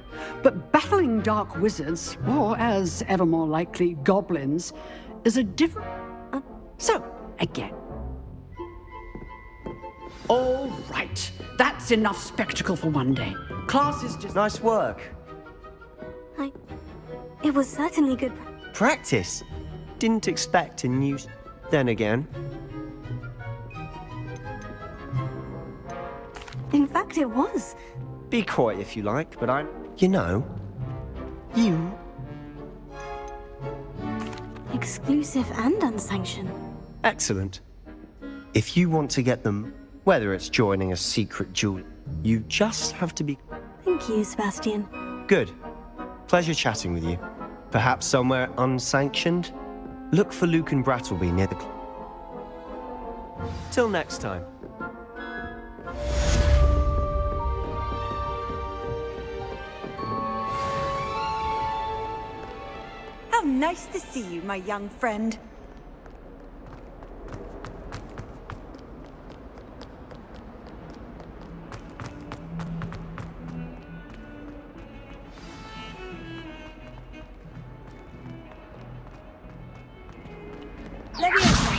but battling dark wizards, or as ever more likely, goblins, is a different... So, again. All right, that's enough spectacle for one day. Class is just... Nice work. It was certainly good. Practice. Didn't expect a new... Then again. In fact, it was. Be quiet if you like, but I'm... You know... You... Exclusive and unsanctioned. Excellent. If you want to get them, whether it's joining a secret duel, you just have to be... Thank you, Sebastian. Good. Pleasure chatting with you. Perhaps somewhere unsanctioned? Look for Luke and Brattleby near the... Till next time. How nice to see you, my young friend. Leviosa.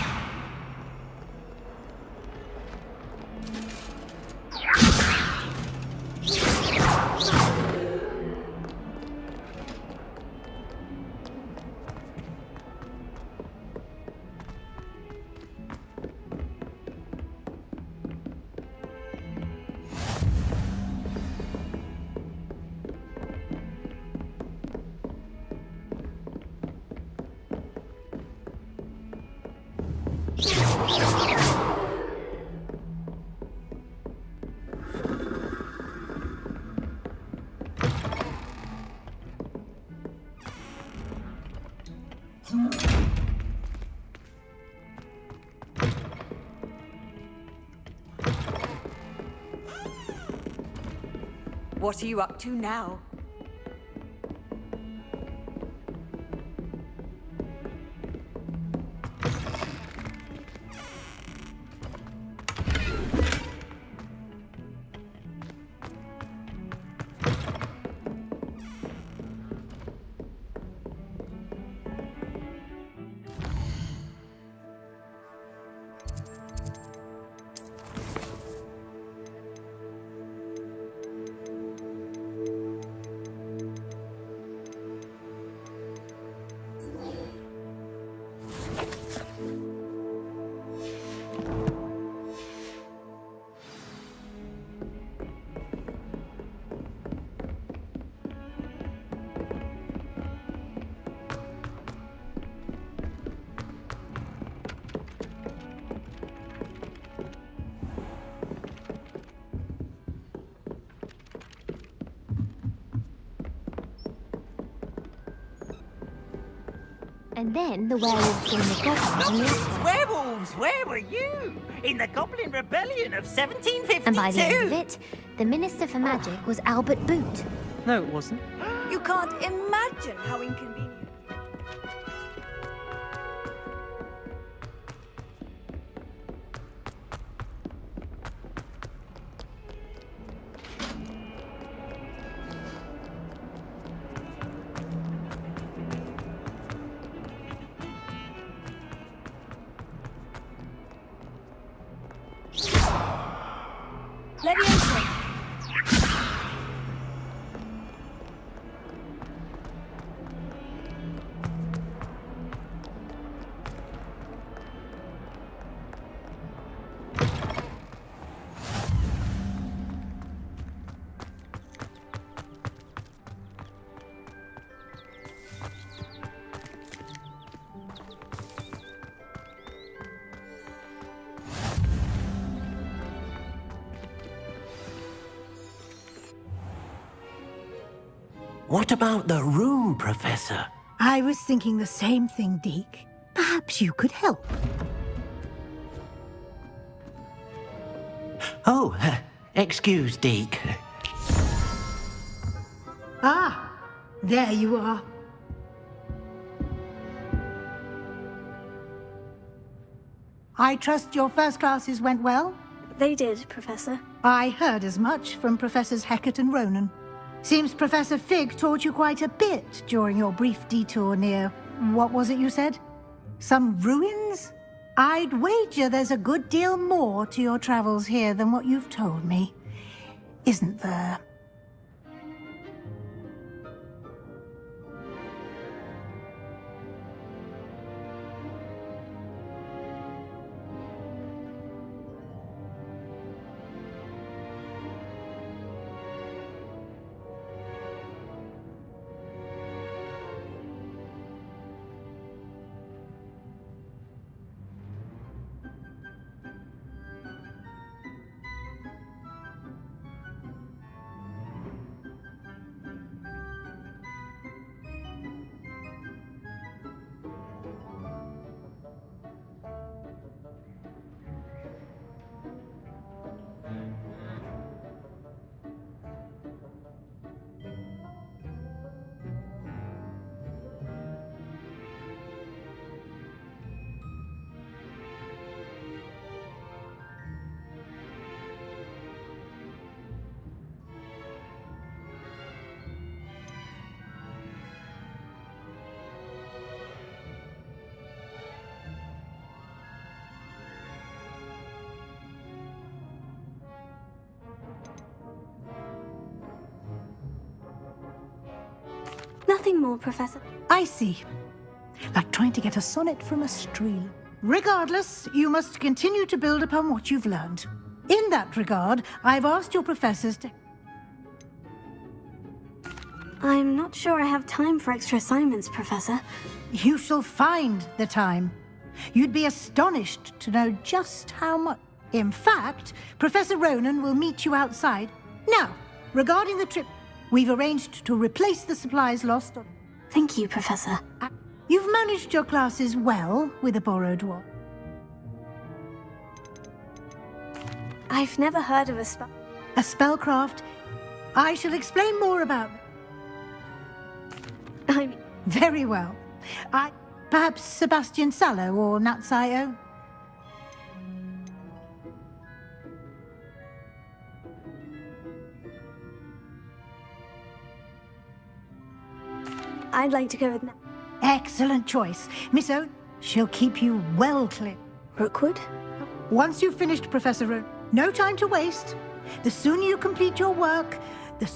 What are you up to now? And then the werewolves joined the goblins. Werewolves, where were you? In the Goblin Rebellion of 1752? And by the end of it, the Minister for Magic was Albert Boot. No, it wasn't. You can't imagine how inconvenient. Leviosa! What about the room, Professor? I was thinking the same thing, Deke. Perhaps you could help. Oh, excuse, Deke. Ah, there you are. I trust your first classes went well? They did, Professor. I heard as much from Professors Hecat and Ronan. Seems Professor Fig taught you quite a bit during your brief detour near... what was it you said? Some ruins? I'd wager there's a good deal more to your travels here than what you've told me. Isn't there? Nothing more, Professor. I see. Like trying to get a sonnet from a stream. Regardless, you must continue to build upon what you've learned. In that regard, I've asked your professors to... I'm not sure I have time for extra assignments, Professor. You shall find the time. You'd be astonished to know just how much. In fact, Professor Ronan will meet you outside. Now, regarding the trip, we've arranged to replace the supplies lost. Thank you, Professor. You've managed your classes well with a borrowed one. I've never heard of a spell. A spellcraft? I shall explain more about it. Very well. Perhaps Sebastian Sallow or Natsio? I'd like to go with... Excellent choice. Miss O, she'll keep you well clear. Rookwood? Once you've finished, Professor Ronan, no time to waste. The sooner you complete your work, the...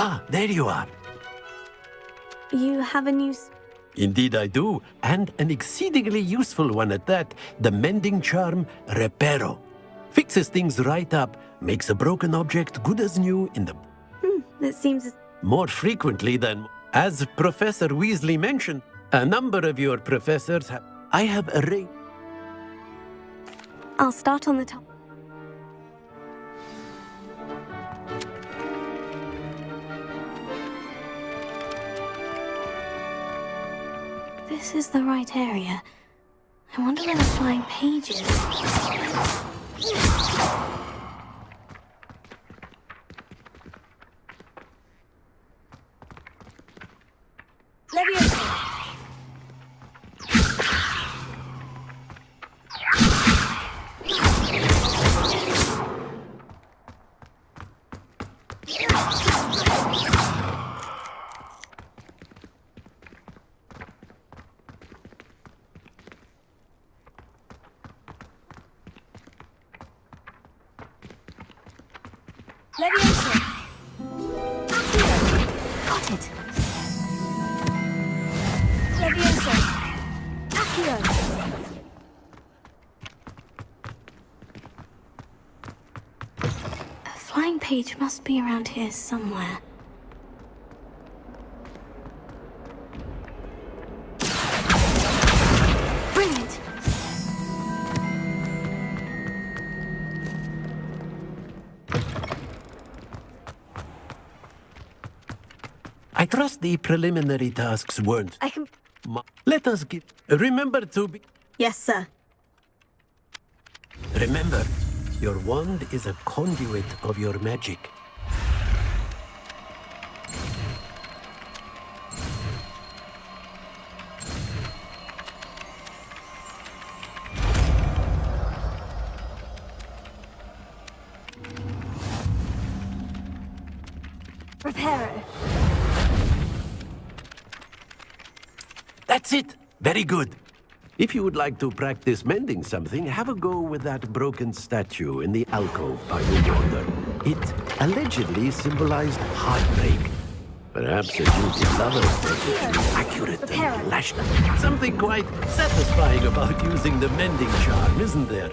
Ah, there you are. You have a new... Indeed I do, and an exceedingly useful one at that. The mending charm Reparo. Fixes things right up, makes a broken object good as new in the... that seems... more frequently than... As Professor Weasley mentioned, a number of your professors have... I have arranged... I'll start on the top. This is the right area. I wonder where the flying page is. Leviosa! Got it! Leviosa! Accio! A flying page must be around here somewhere. Brilliant! I trust the preliminary tasks weren't. I can... Let us give. Remember to be. Yes, sir. Remember, your wand is a conduit of your magic. Reparo. That's it. Very good. If you would like to practice mending something, have a go with that broken statue in the alcove by the water. It allegedly symbolized heartbreak. Perhaps a duty lover perfectly accurate and lashed. Something quite satisfying about using the mending charm, isn't there?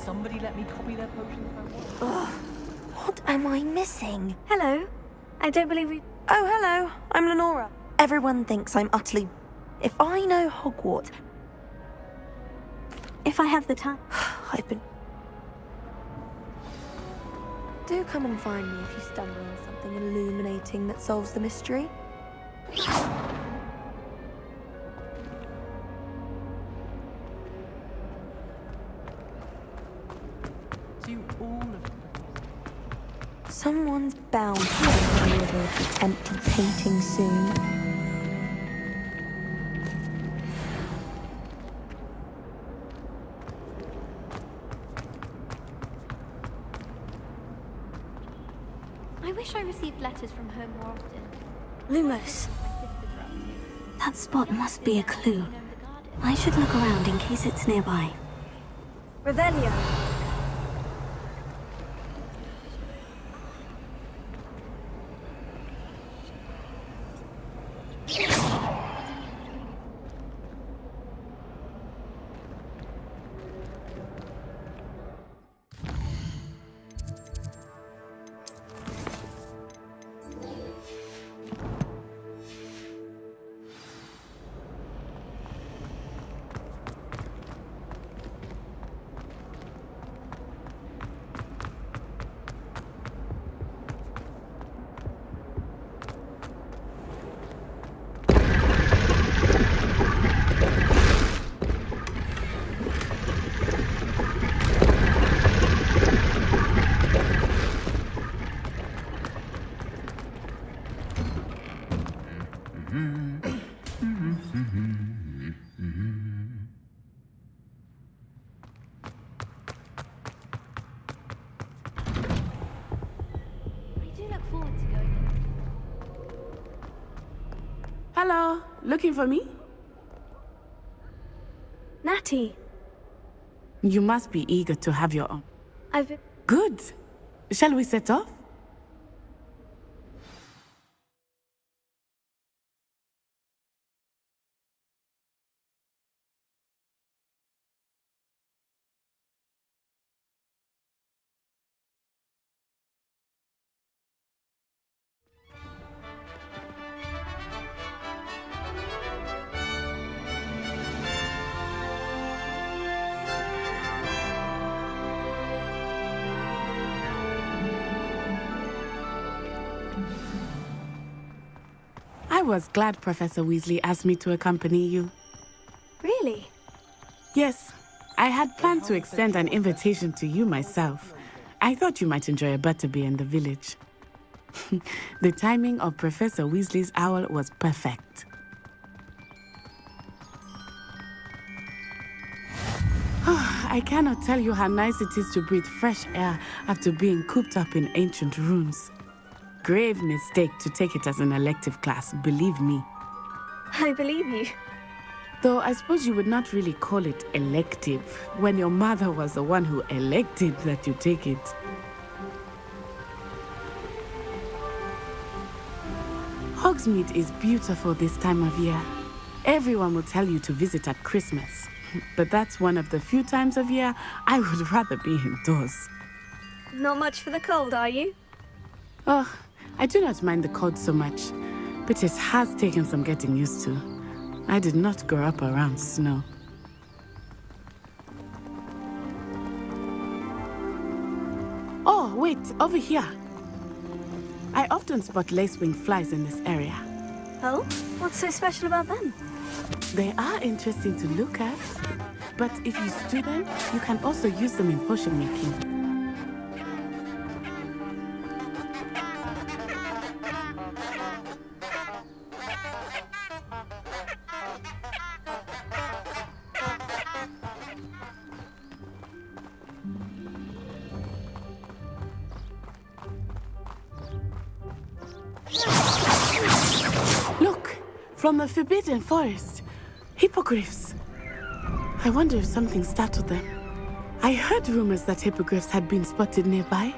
Somebody let me copy their potions if I want. Ugh. What am I missing? Hello. I don't believe we... Oh, hello. I'm Lenora. Everyone thinks I'm utterly... If I know Hogwarts... If I have the time... I've been... Do come and find me if you stumble on something illuminating that solves the mystery. Someone's bound to be rid of the empty painting soon. I wish I received letters from home more often. Lumos. That spot must be a clue. I should look around in case it's nearby. Revelio. Hello, looking for me? Natty. You must be eager to have your own. I've been... Good. Shall we set off? was glad Professor Weasley asked me to accompany you. Really? Yes, I had planned to extend an invitation to you myself. I thought you might enjoy a butterbeer in the village. The timing of Professor Weasley's owl was perfect. I cannot tell you how nice it is to breathe fresh air after being cooped up in ancient ruins. Grave mistake to take it as an elective class, believe me. I believe you. Though I suppose you would not really call it elective when your mother was the one who elected that you take it. Hogsmeade is beautiful this time of year. Everyone will tell you to visit at Christmas. But that's one of the few times of year I would rather be indoors. Not much for the cold, are you? Oh, I do not mind the cold so much, but it has taken some getting used to. I did not grow up around snow. Oh, wait, over here. I often spot lacewing flies in this area. Oh? What's so special about them? They are interesting to look at, but if you stew them, you can also use them in potion making. Look, from the Forbidden Forest. Hippogriffs. I wonder if something startled them. I heard rumors that hippogriffs had been spotted nearby.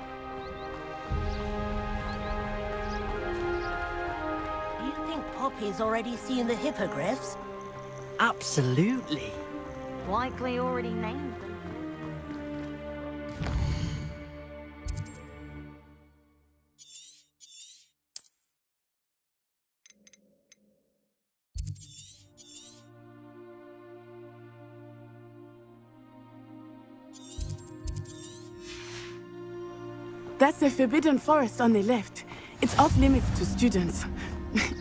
You think Poppy's already seen the hippogriffs? Absolutely. Likely already named them. That's the Forbidden Forest on the left. It's off limits to students,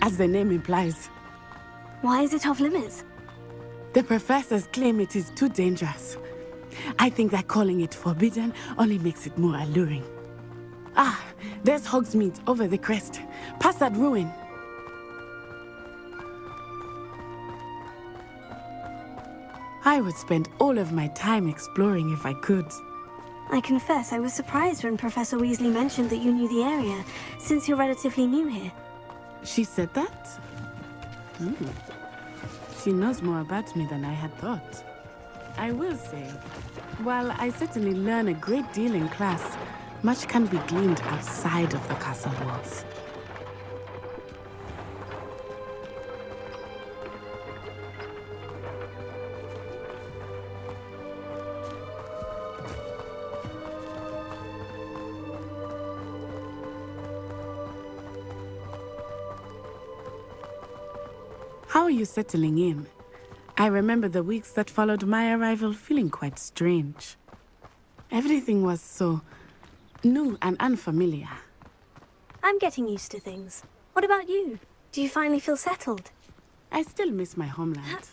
as the name implies. Why is it off limits? The professors claim it is too dangerous. I think that calling it forbidden only makes it more alluring. Ah, there's Hogsmeade over the crest, past that ruin. I would spend all of my time exploring if I could. I confess I was surprised when Professor Weasley mentioned that you knew the area, since you're relatively new here. She said that? She knows more about me than I had thought. I will say, while I certainly learn a great deal in class, much can be gleaned outside of the castle walls. How are you settling in? I remember the weeks that followed my arrival feeling quite strange. Everything was so new and unfamiliar. I'm getting used to things. What about you? Do you finally feel settled? I still miss my homeland,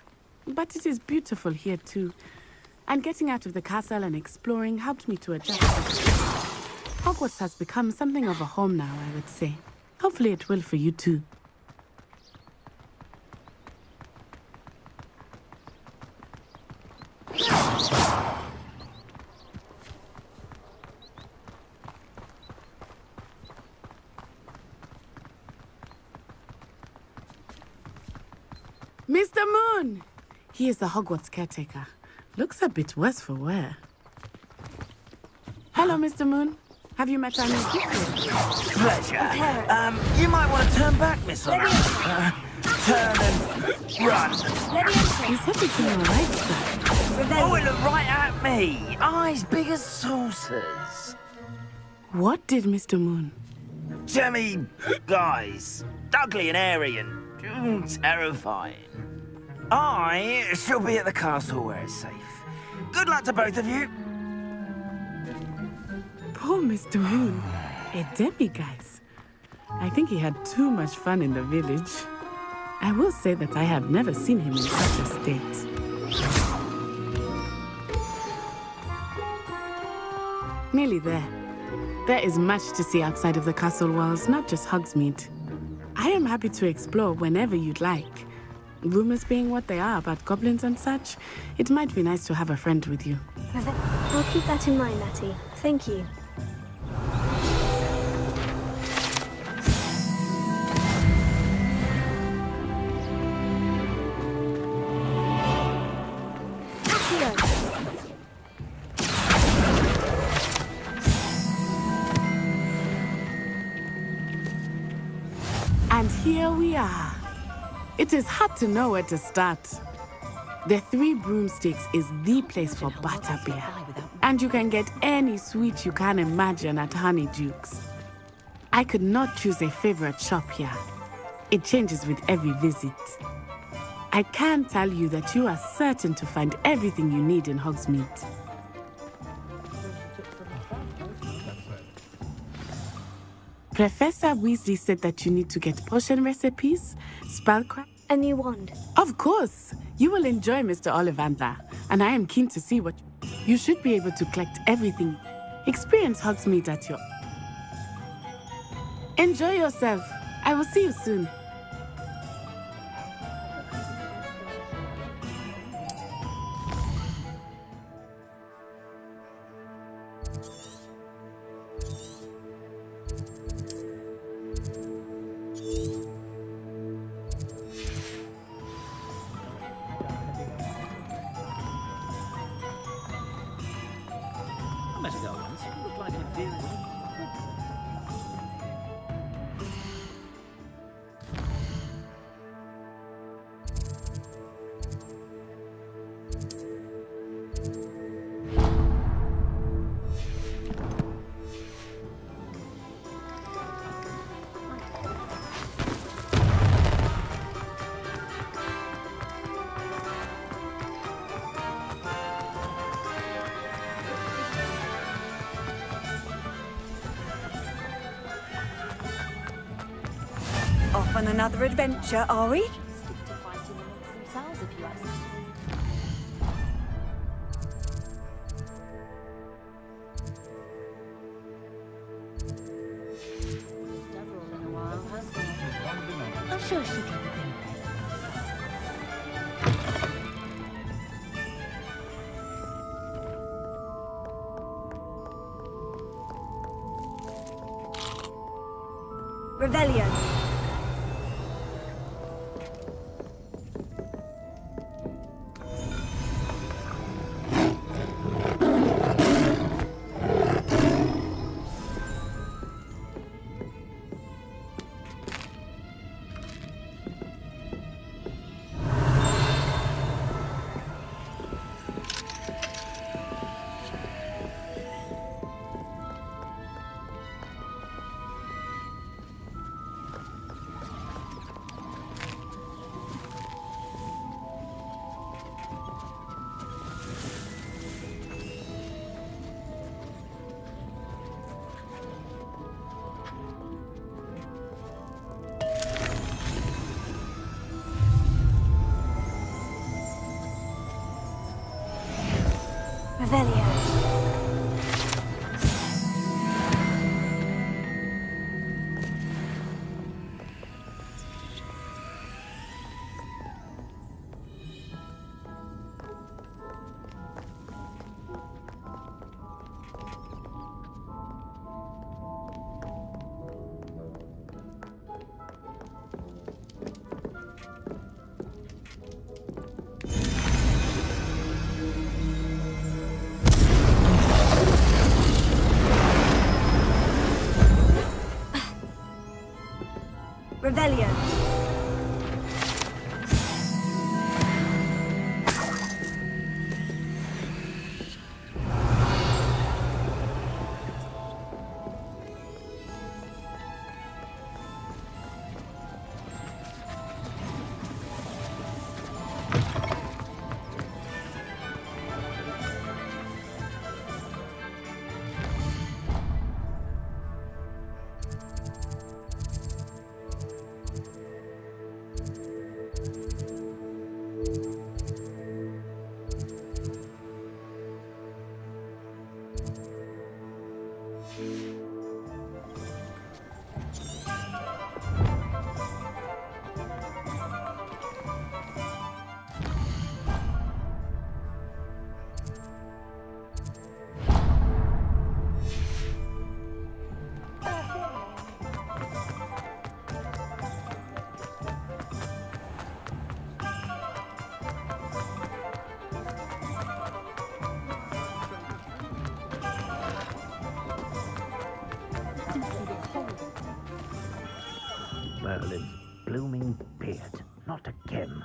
but it is beautiful here too. And getting out of the castle and exploring helped me to adjust. Hogwarts has become something of a home now, I would say. Hopefully it will for you too. Mr. Moon! He is the Hogwarts caretaker. Looks a bit worse for wear. Hello, Mr. Moon. Have you met our new teacher? Pleasure. You might want to turn back, Miss Honor. Turn and run. Is everything all right, sir? Oh, it looked right at me. Eyes big as saucers. What did Mr. Moon? Jemmy guys. Ugly and airy and terrifying. I shall be at the castle where it's safe. Good luck to both of you. Poor Mr. Moon. A demiguise. I think he had too much fun in the village. I will say that I have never seen him in such a state. Nearly there. There is much to see outside of the castle walls, not just Hogsmeade. I am happy to explore whenever you'd like. Rumors being what they are about goblins and such, it might be nice to have a friend with you. I'll keep that in mind, Natty. Thank you. And here we are. It is hard to know where to start. The Three Broomsticks is the place for butterbeer. And you can get any sweet you can imagine at Honeydukes. I could not choose a favorite shop here. It changes with every visit. I can tell you that you are certain to find everything you need in Hogsmeade. Professor Weasley said that you need to get potion recipes, spellcraft... A new wand. Of course! You will enjoy Mr. Ollivander, and I am keen to see what... You should be able to collect everything. Experience Hogsmeade at your... Enjoy yourself. I will see you soon. Off on another adventure, are we? I'm sure she'll get the thing. Revelio. Revelio. Revelio. Merlin's blooming beard. Not again.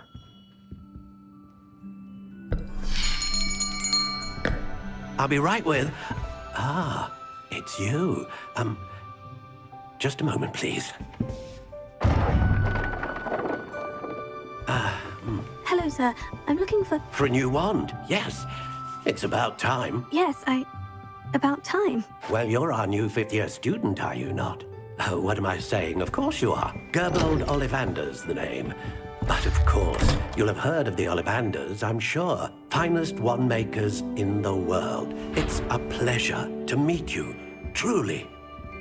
I'll be right with... Ah, it's you. Just a moment, please. Hello, sir. I'm looking for... For a new wand, yes. It's about time. Yes, about time. Well, you're our new fifth-year student, are you not? Oh, what am I saying? Of course you are. Gerbold Ollivander's the name. But of course, you'll have heard of the Ollivanders, I'm sure. Finest wand makers in the world. It's a pleasure to meet you, truly.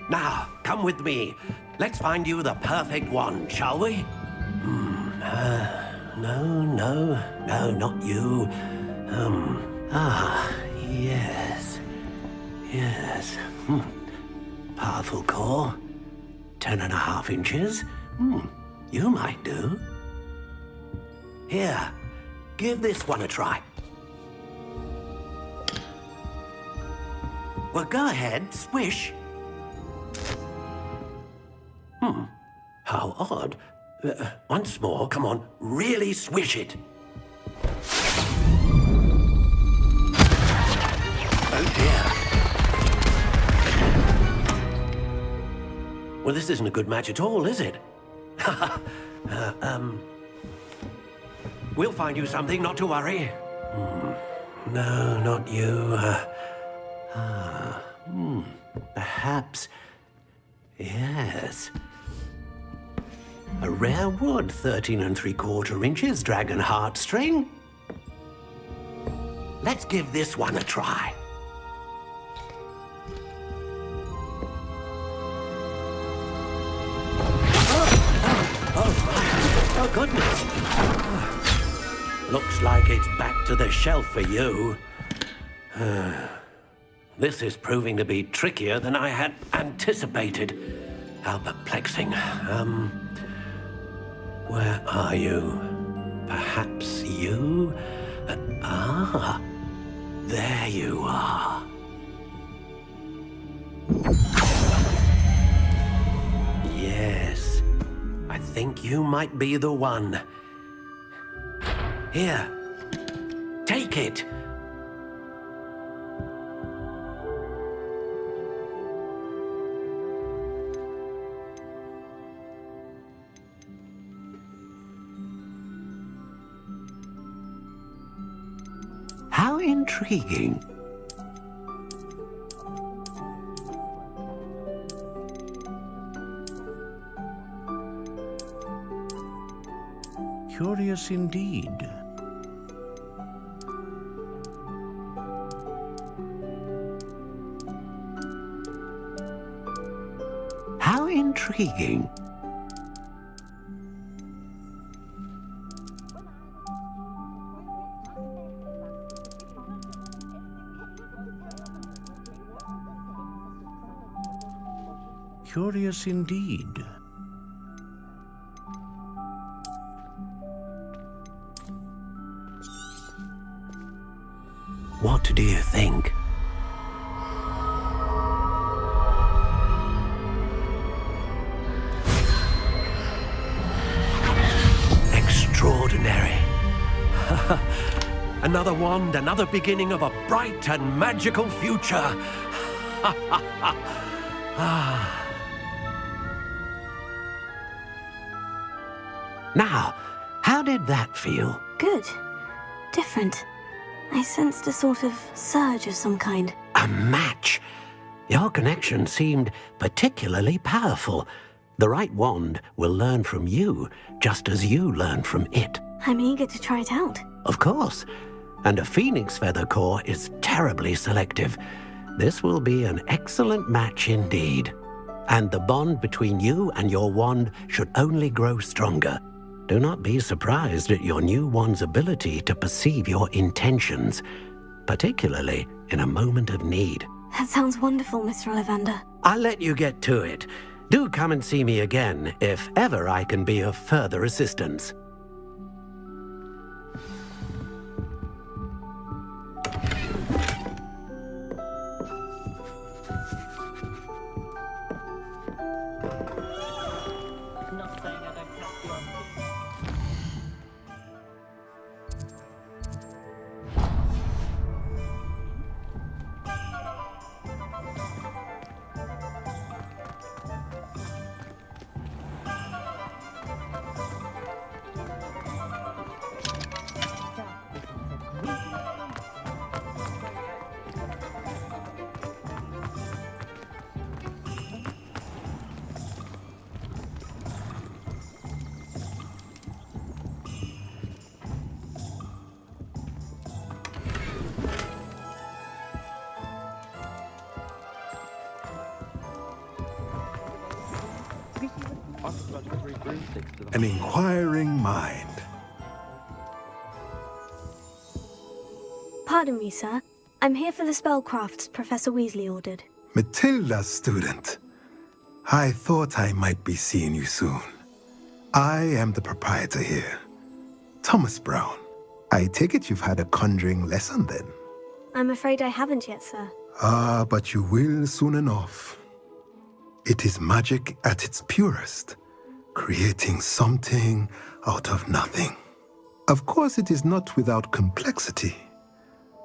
Now, come with me. Let's find you the perfect wand, shall we? No, not you. Yes. Powerful core. 10.5 inches. You might do. Here, give this one a try. Well, go ahead, swish. How odd. Once more, come on, really swish it. Oh dear. Well, this isn't a good match at all, is it? We'll find you something, not to worry. No, not you. Perhaps... Yes. A rare wood, 13 3/4 inches, dragon heartstring. Let's give this one a try. Oh, goodness. Looks like it's back to the shelf for you. This is proving to be trickier than I had anticipated. How perplexing. Where are you? Perhaps you? There you are. Yes, I think you might be the one. Here, take it. How intriguing. Curious indeed. How intriguing. Curious indeed. What do you think? Extraordinary. Another wand, another beginning of a bright and magical future. Now, how did that feel? Good. Different. I sensed a sort of surge of some kind. A match. Your connection seemed particularly powerful. The right wand will learn from you, just as you learn from it. I'm eager to try it out. Of course. And a phoenix feather core is terribly selective. This will be an excellent match indeed. And the bond between you and your wand should only grow stronger. Do not be surprised at your new wand's ability to perceive your intentions, particularly in a moment of need. That sounds wonderful, Mr. Ollivander. I'll let you get to it. Do come and see me again if ever I can be of further assistance. Not saying An inquiring mind. Pardon me, sir. I'm here for the spellcrafts Professor Weasley ordered. Matilda's student. I thought I might be seeing you soon. I am the proprietor here, Thomas Brown. I take it you've had a conjuring lesson then? I'm afraid I haven't yet, sir. Ah, but you will soon enough. It is magic at its purest, creating something out of nothing. Of course, it is not without complexity,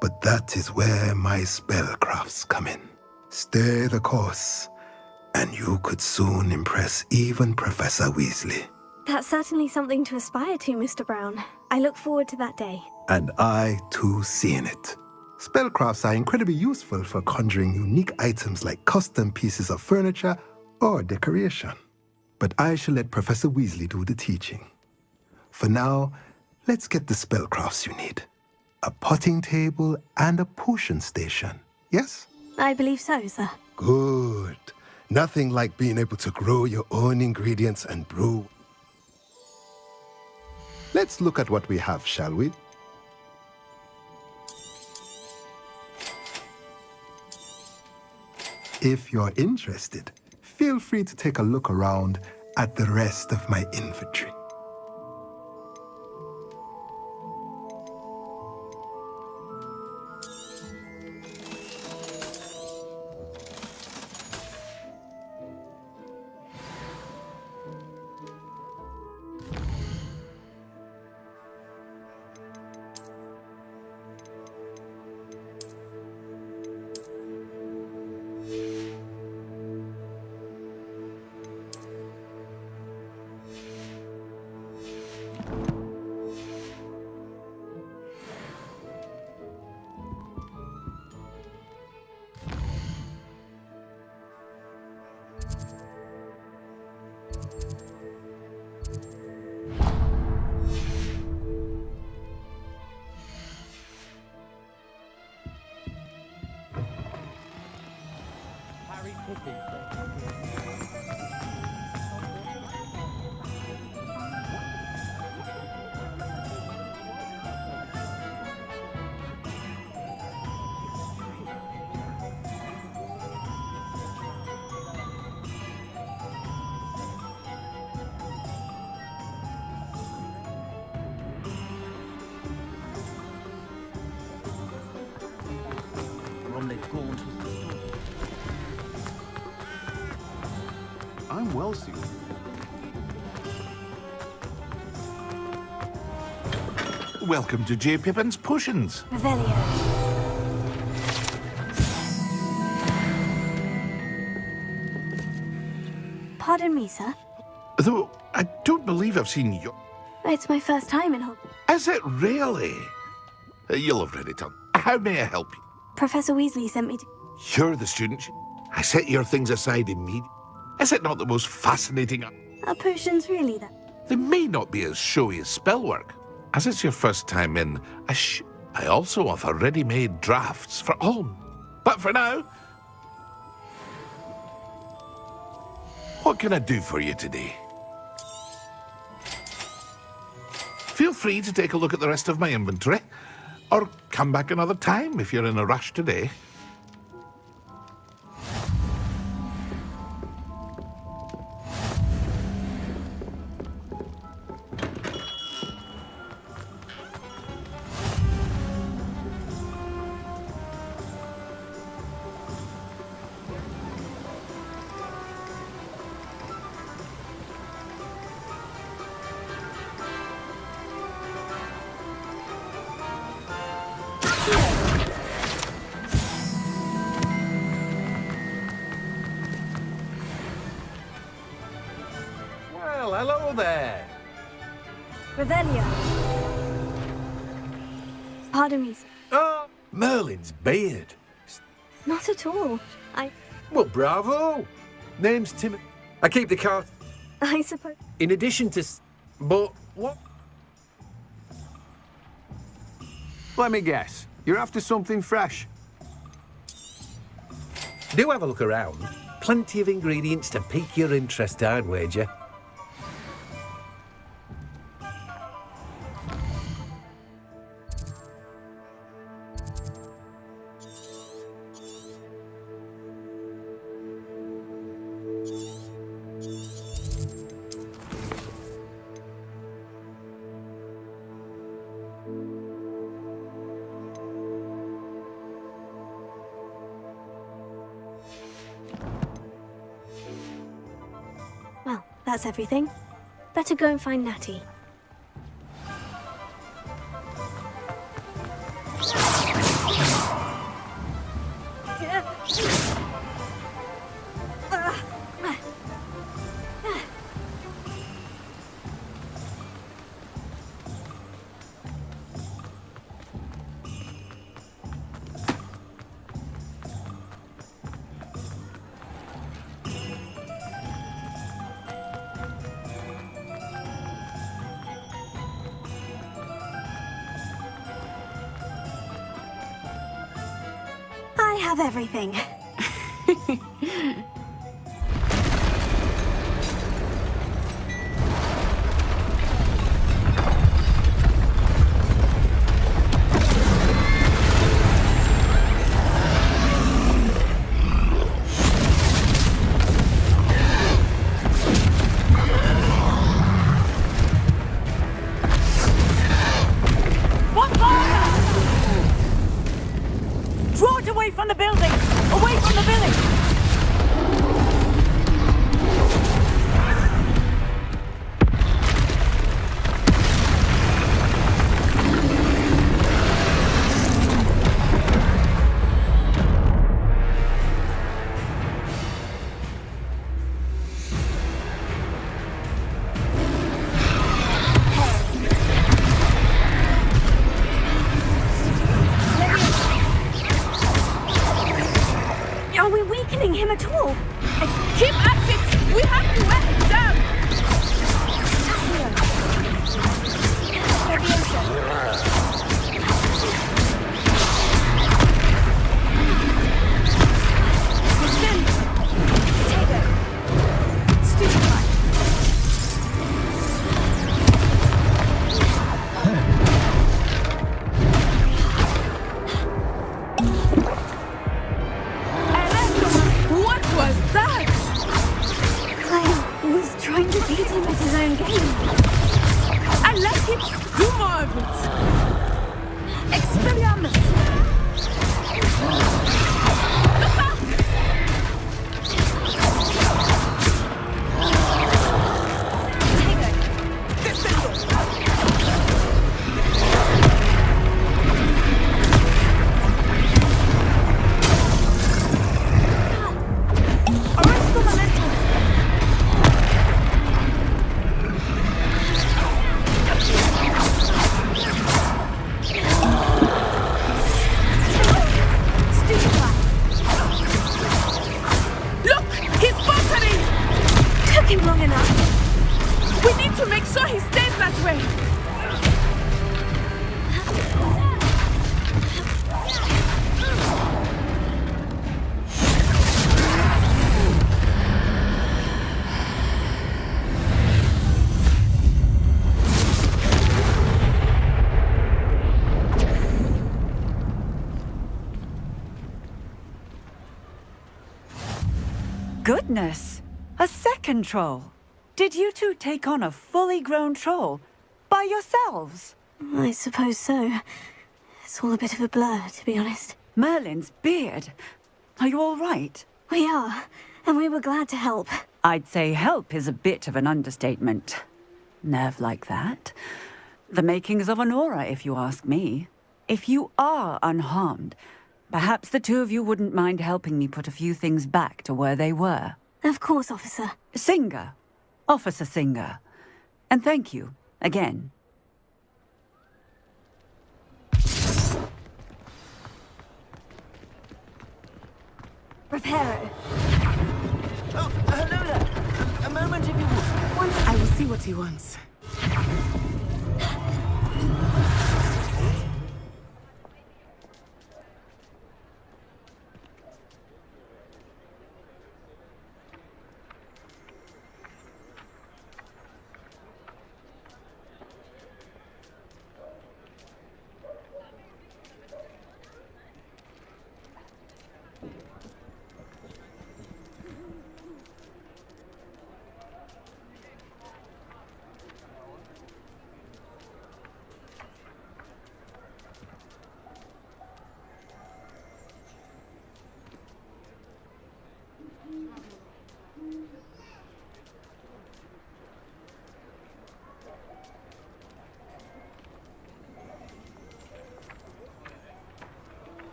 but that is where my spellcrafts come in. Stay the course, and you could soon impress even Professor Weasley. That's certainly something to aspire to, Mr. Brown. I look forward to that day. And I, too, seeing it. Spellcrafts are incredibly useful for conjuring unique items like custom pieces of furniture or decoration. But I shall let Professor Weasley do the teaching. For now, let's get the spellcrafts you need. A potting table and a potion station, yes? I believe so, sir. Good. Nothing like being able to grow your own ingredients and brew. Let's look at what we have, shall we? If you're interested, feel free to take a look around at the rest of my inventory. I'm well suited. Welcome to J. Pippin's Potions. Revelio. Pardon me, sir. Though I don't believe I've seen you. It's my first time in Hogwarts. Is it really? You'll have read it on. How may I help you? Professor Weasley sent me to... You're the student. I set your things aside immediately. Is it not the most fascinating? Are potions really that? They may not be as showy as spellwork. As it's your first time in, I also offer ready-made drafts for all. But for now, what can I do for you today? Feel free to take a look at the rest of my inventory, or come back another time if you're in a rush today. Well, hello there. Revelio. Pardon me, sir. Oh, Merlin's beard. Not at all. Well, bravo. Name's Tim. I keep the cart. I suppose... In addition to... But what? Let me guess. You're after something fresh. Do have a look around. plenty of ingredients to pique your interest, I'd wager. Well, that's everything. Better go and find Natty. I have everything. What fire? Draw it away from the building! Away from the village! Are we weakening him at all? Keep at it! We have to wear him down! What was that? I was trying to beat him at his own game. And let him do more of it! Expelliarmus! Look out! Look! He's buffering! Took him long enough. We need to make sure he stays that way! Goodness! A second troll! Did you two take on a fully grown troll? By yourselves? I suppose so. It's all a bit of a blur, to be honest. Merlin's beard. Are you all right? We are, and we were glad to help. I'd say help is a bit of an understatement. Nerve like that. The makings of an aura, if you ask me. If you are unharmed, perhaps the two of you wouldn't mind helping me put a few things back to where they were. Of course, officer. Singer. Officer Singer. And thank you, again. Reparo. Oh, hello there. A moment if you would. I will see what he wants.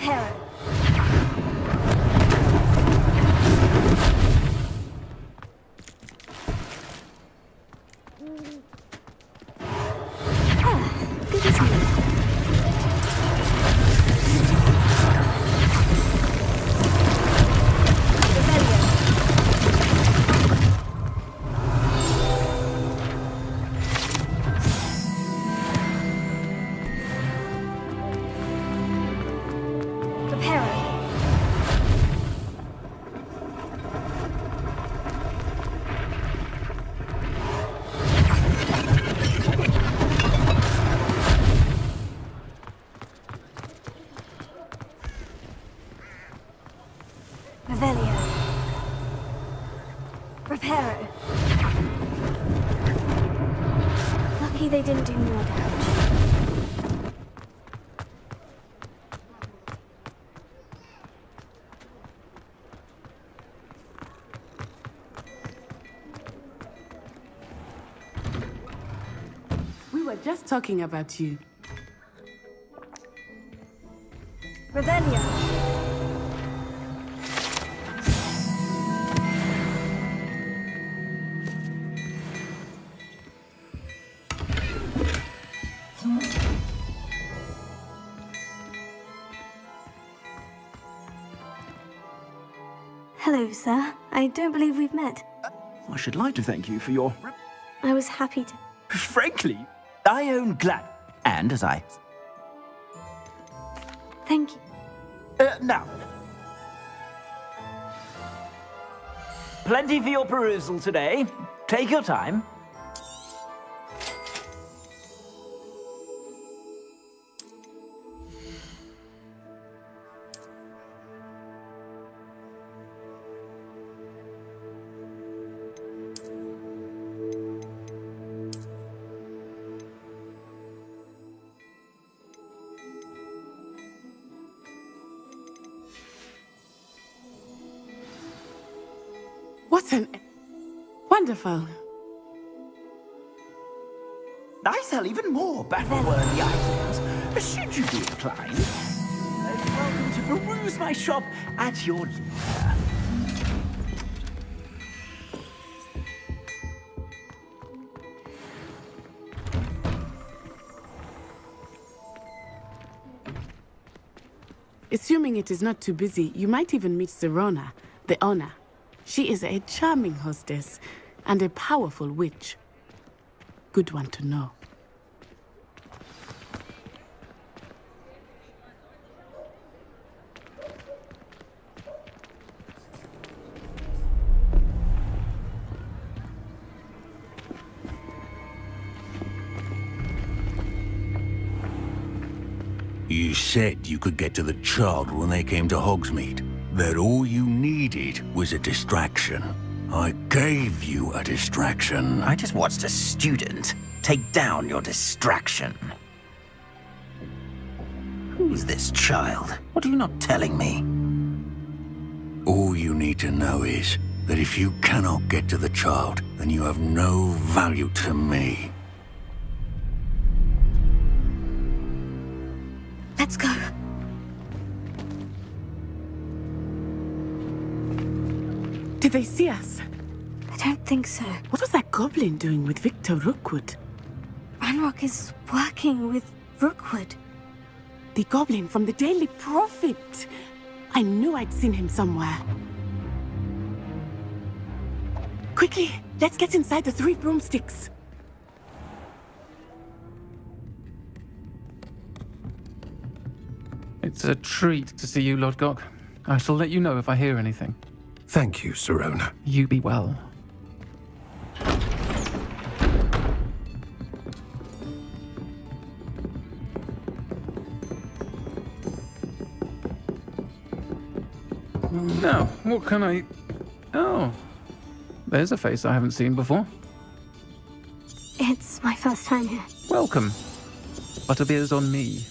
Reparo. Good as new. Revelio. Reparo. Lucky they didn't do more damage. We were just talking about you. Revelio. Hello, sir. I don't believe we've met. I should like to thank you for your... I was happy to. Frankly, I own Glad. And as I... Thank you. Now. Plenty for your perusal today. Take your time. What an... Wonderful. I sell even more battle-worthy items, should you be inclined. Welcome to peruse my shop at your leisure. Assuming it is not too busy, you might even meet Sirona, the owner. She is a charming hostess and a powerful witch. Good one to know. You said you could get to the child when they came to Hogsmeade. That all you needed was a distraction. I gave you a distraction. I just watched a student take down your distraction. Who's this child? What are you not telling me? All you need to know is that if you cannot get to the child, then you have no value to me. Let's go. Did they see us? I don't think so. What was that goblin doing with Victor Rookwood? Ranrock is working with Rookwood. The goblin from the Daily Prophet. I knew I'd seen him somewhere. Quickly, let's get inside the 3 broomsticks. It's a treat to see you, Lodgok. I shall let you know if I hear anything. Thank you, Sirona. You be well. Now, what can I... Oh, there's a face I haven't seen before. It's my first time here. Welcome. Butterbeer's on me.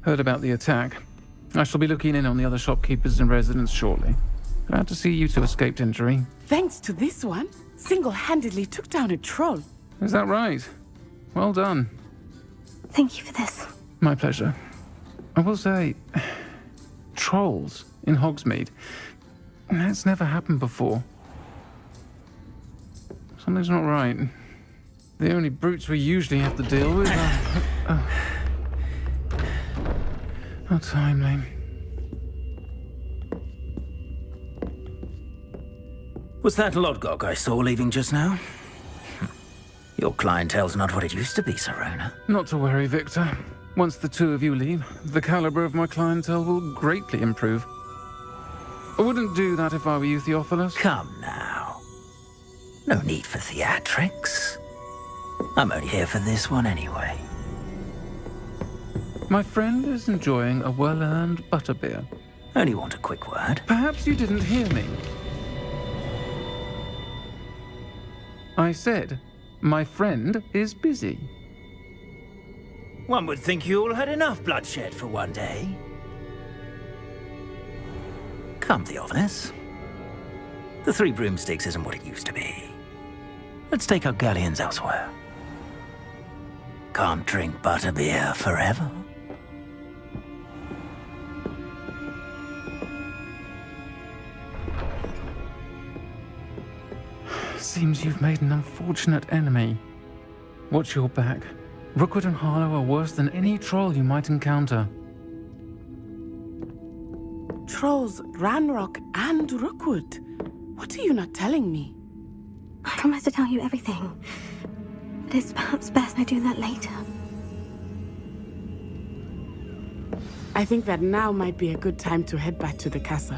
Heard about the attack. I shall be looking in on the other shopkeepers and residents shortly. Glad to see you two escaped injury. Thanks to this one, single-handedly took down a troll. Is that right? Well done. Thank you for this. My pleasure. I will say, trolls in Hogsmeade. That's never happened before. Something's not right. The only brutes we usually have to deal with are... How timely. Was that Lodgok I saw leaving just now? Your clientele's not what it used to be, Sirona. Not to worry, Victor. Once the two of you leave, the caliber of my clientele will greatly improve. I wouldn't do that if I were you, Theophilus. Come now. No need for theatrics. I'm only here for this one anyway. My friend is enjoying a well-earned butterbeer. Only want a quick word. Perhaps you didn't hear me. I said, my friend is busy. One would think you all had enough bloodshed for one day. Come, Theophilus. The Three Broomsticks isn't what it used to be. Let's take our galleons elsewhere. Can't drink butterbeer forever. Seems you've made an unfortunate enemy. Watch your back. Rookwood and Harlow are worse than any troll you might encounter. Trolls, Ranrock, and Rookwood. What are you not telling me? I promised to tell you everything. But it's perhaps best I do that later. I think that now might be a good time to head back to the castle.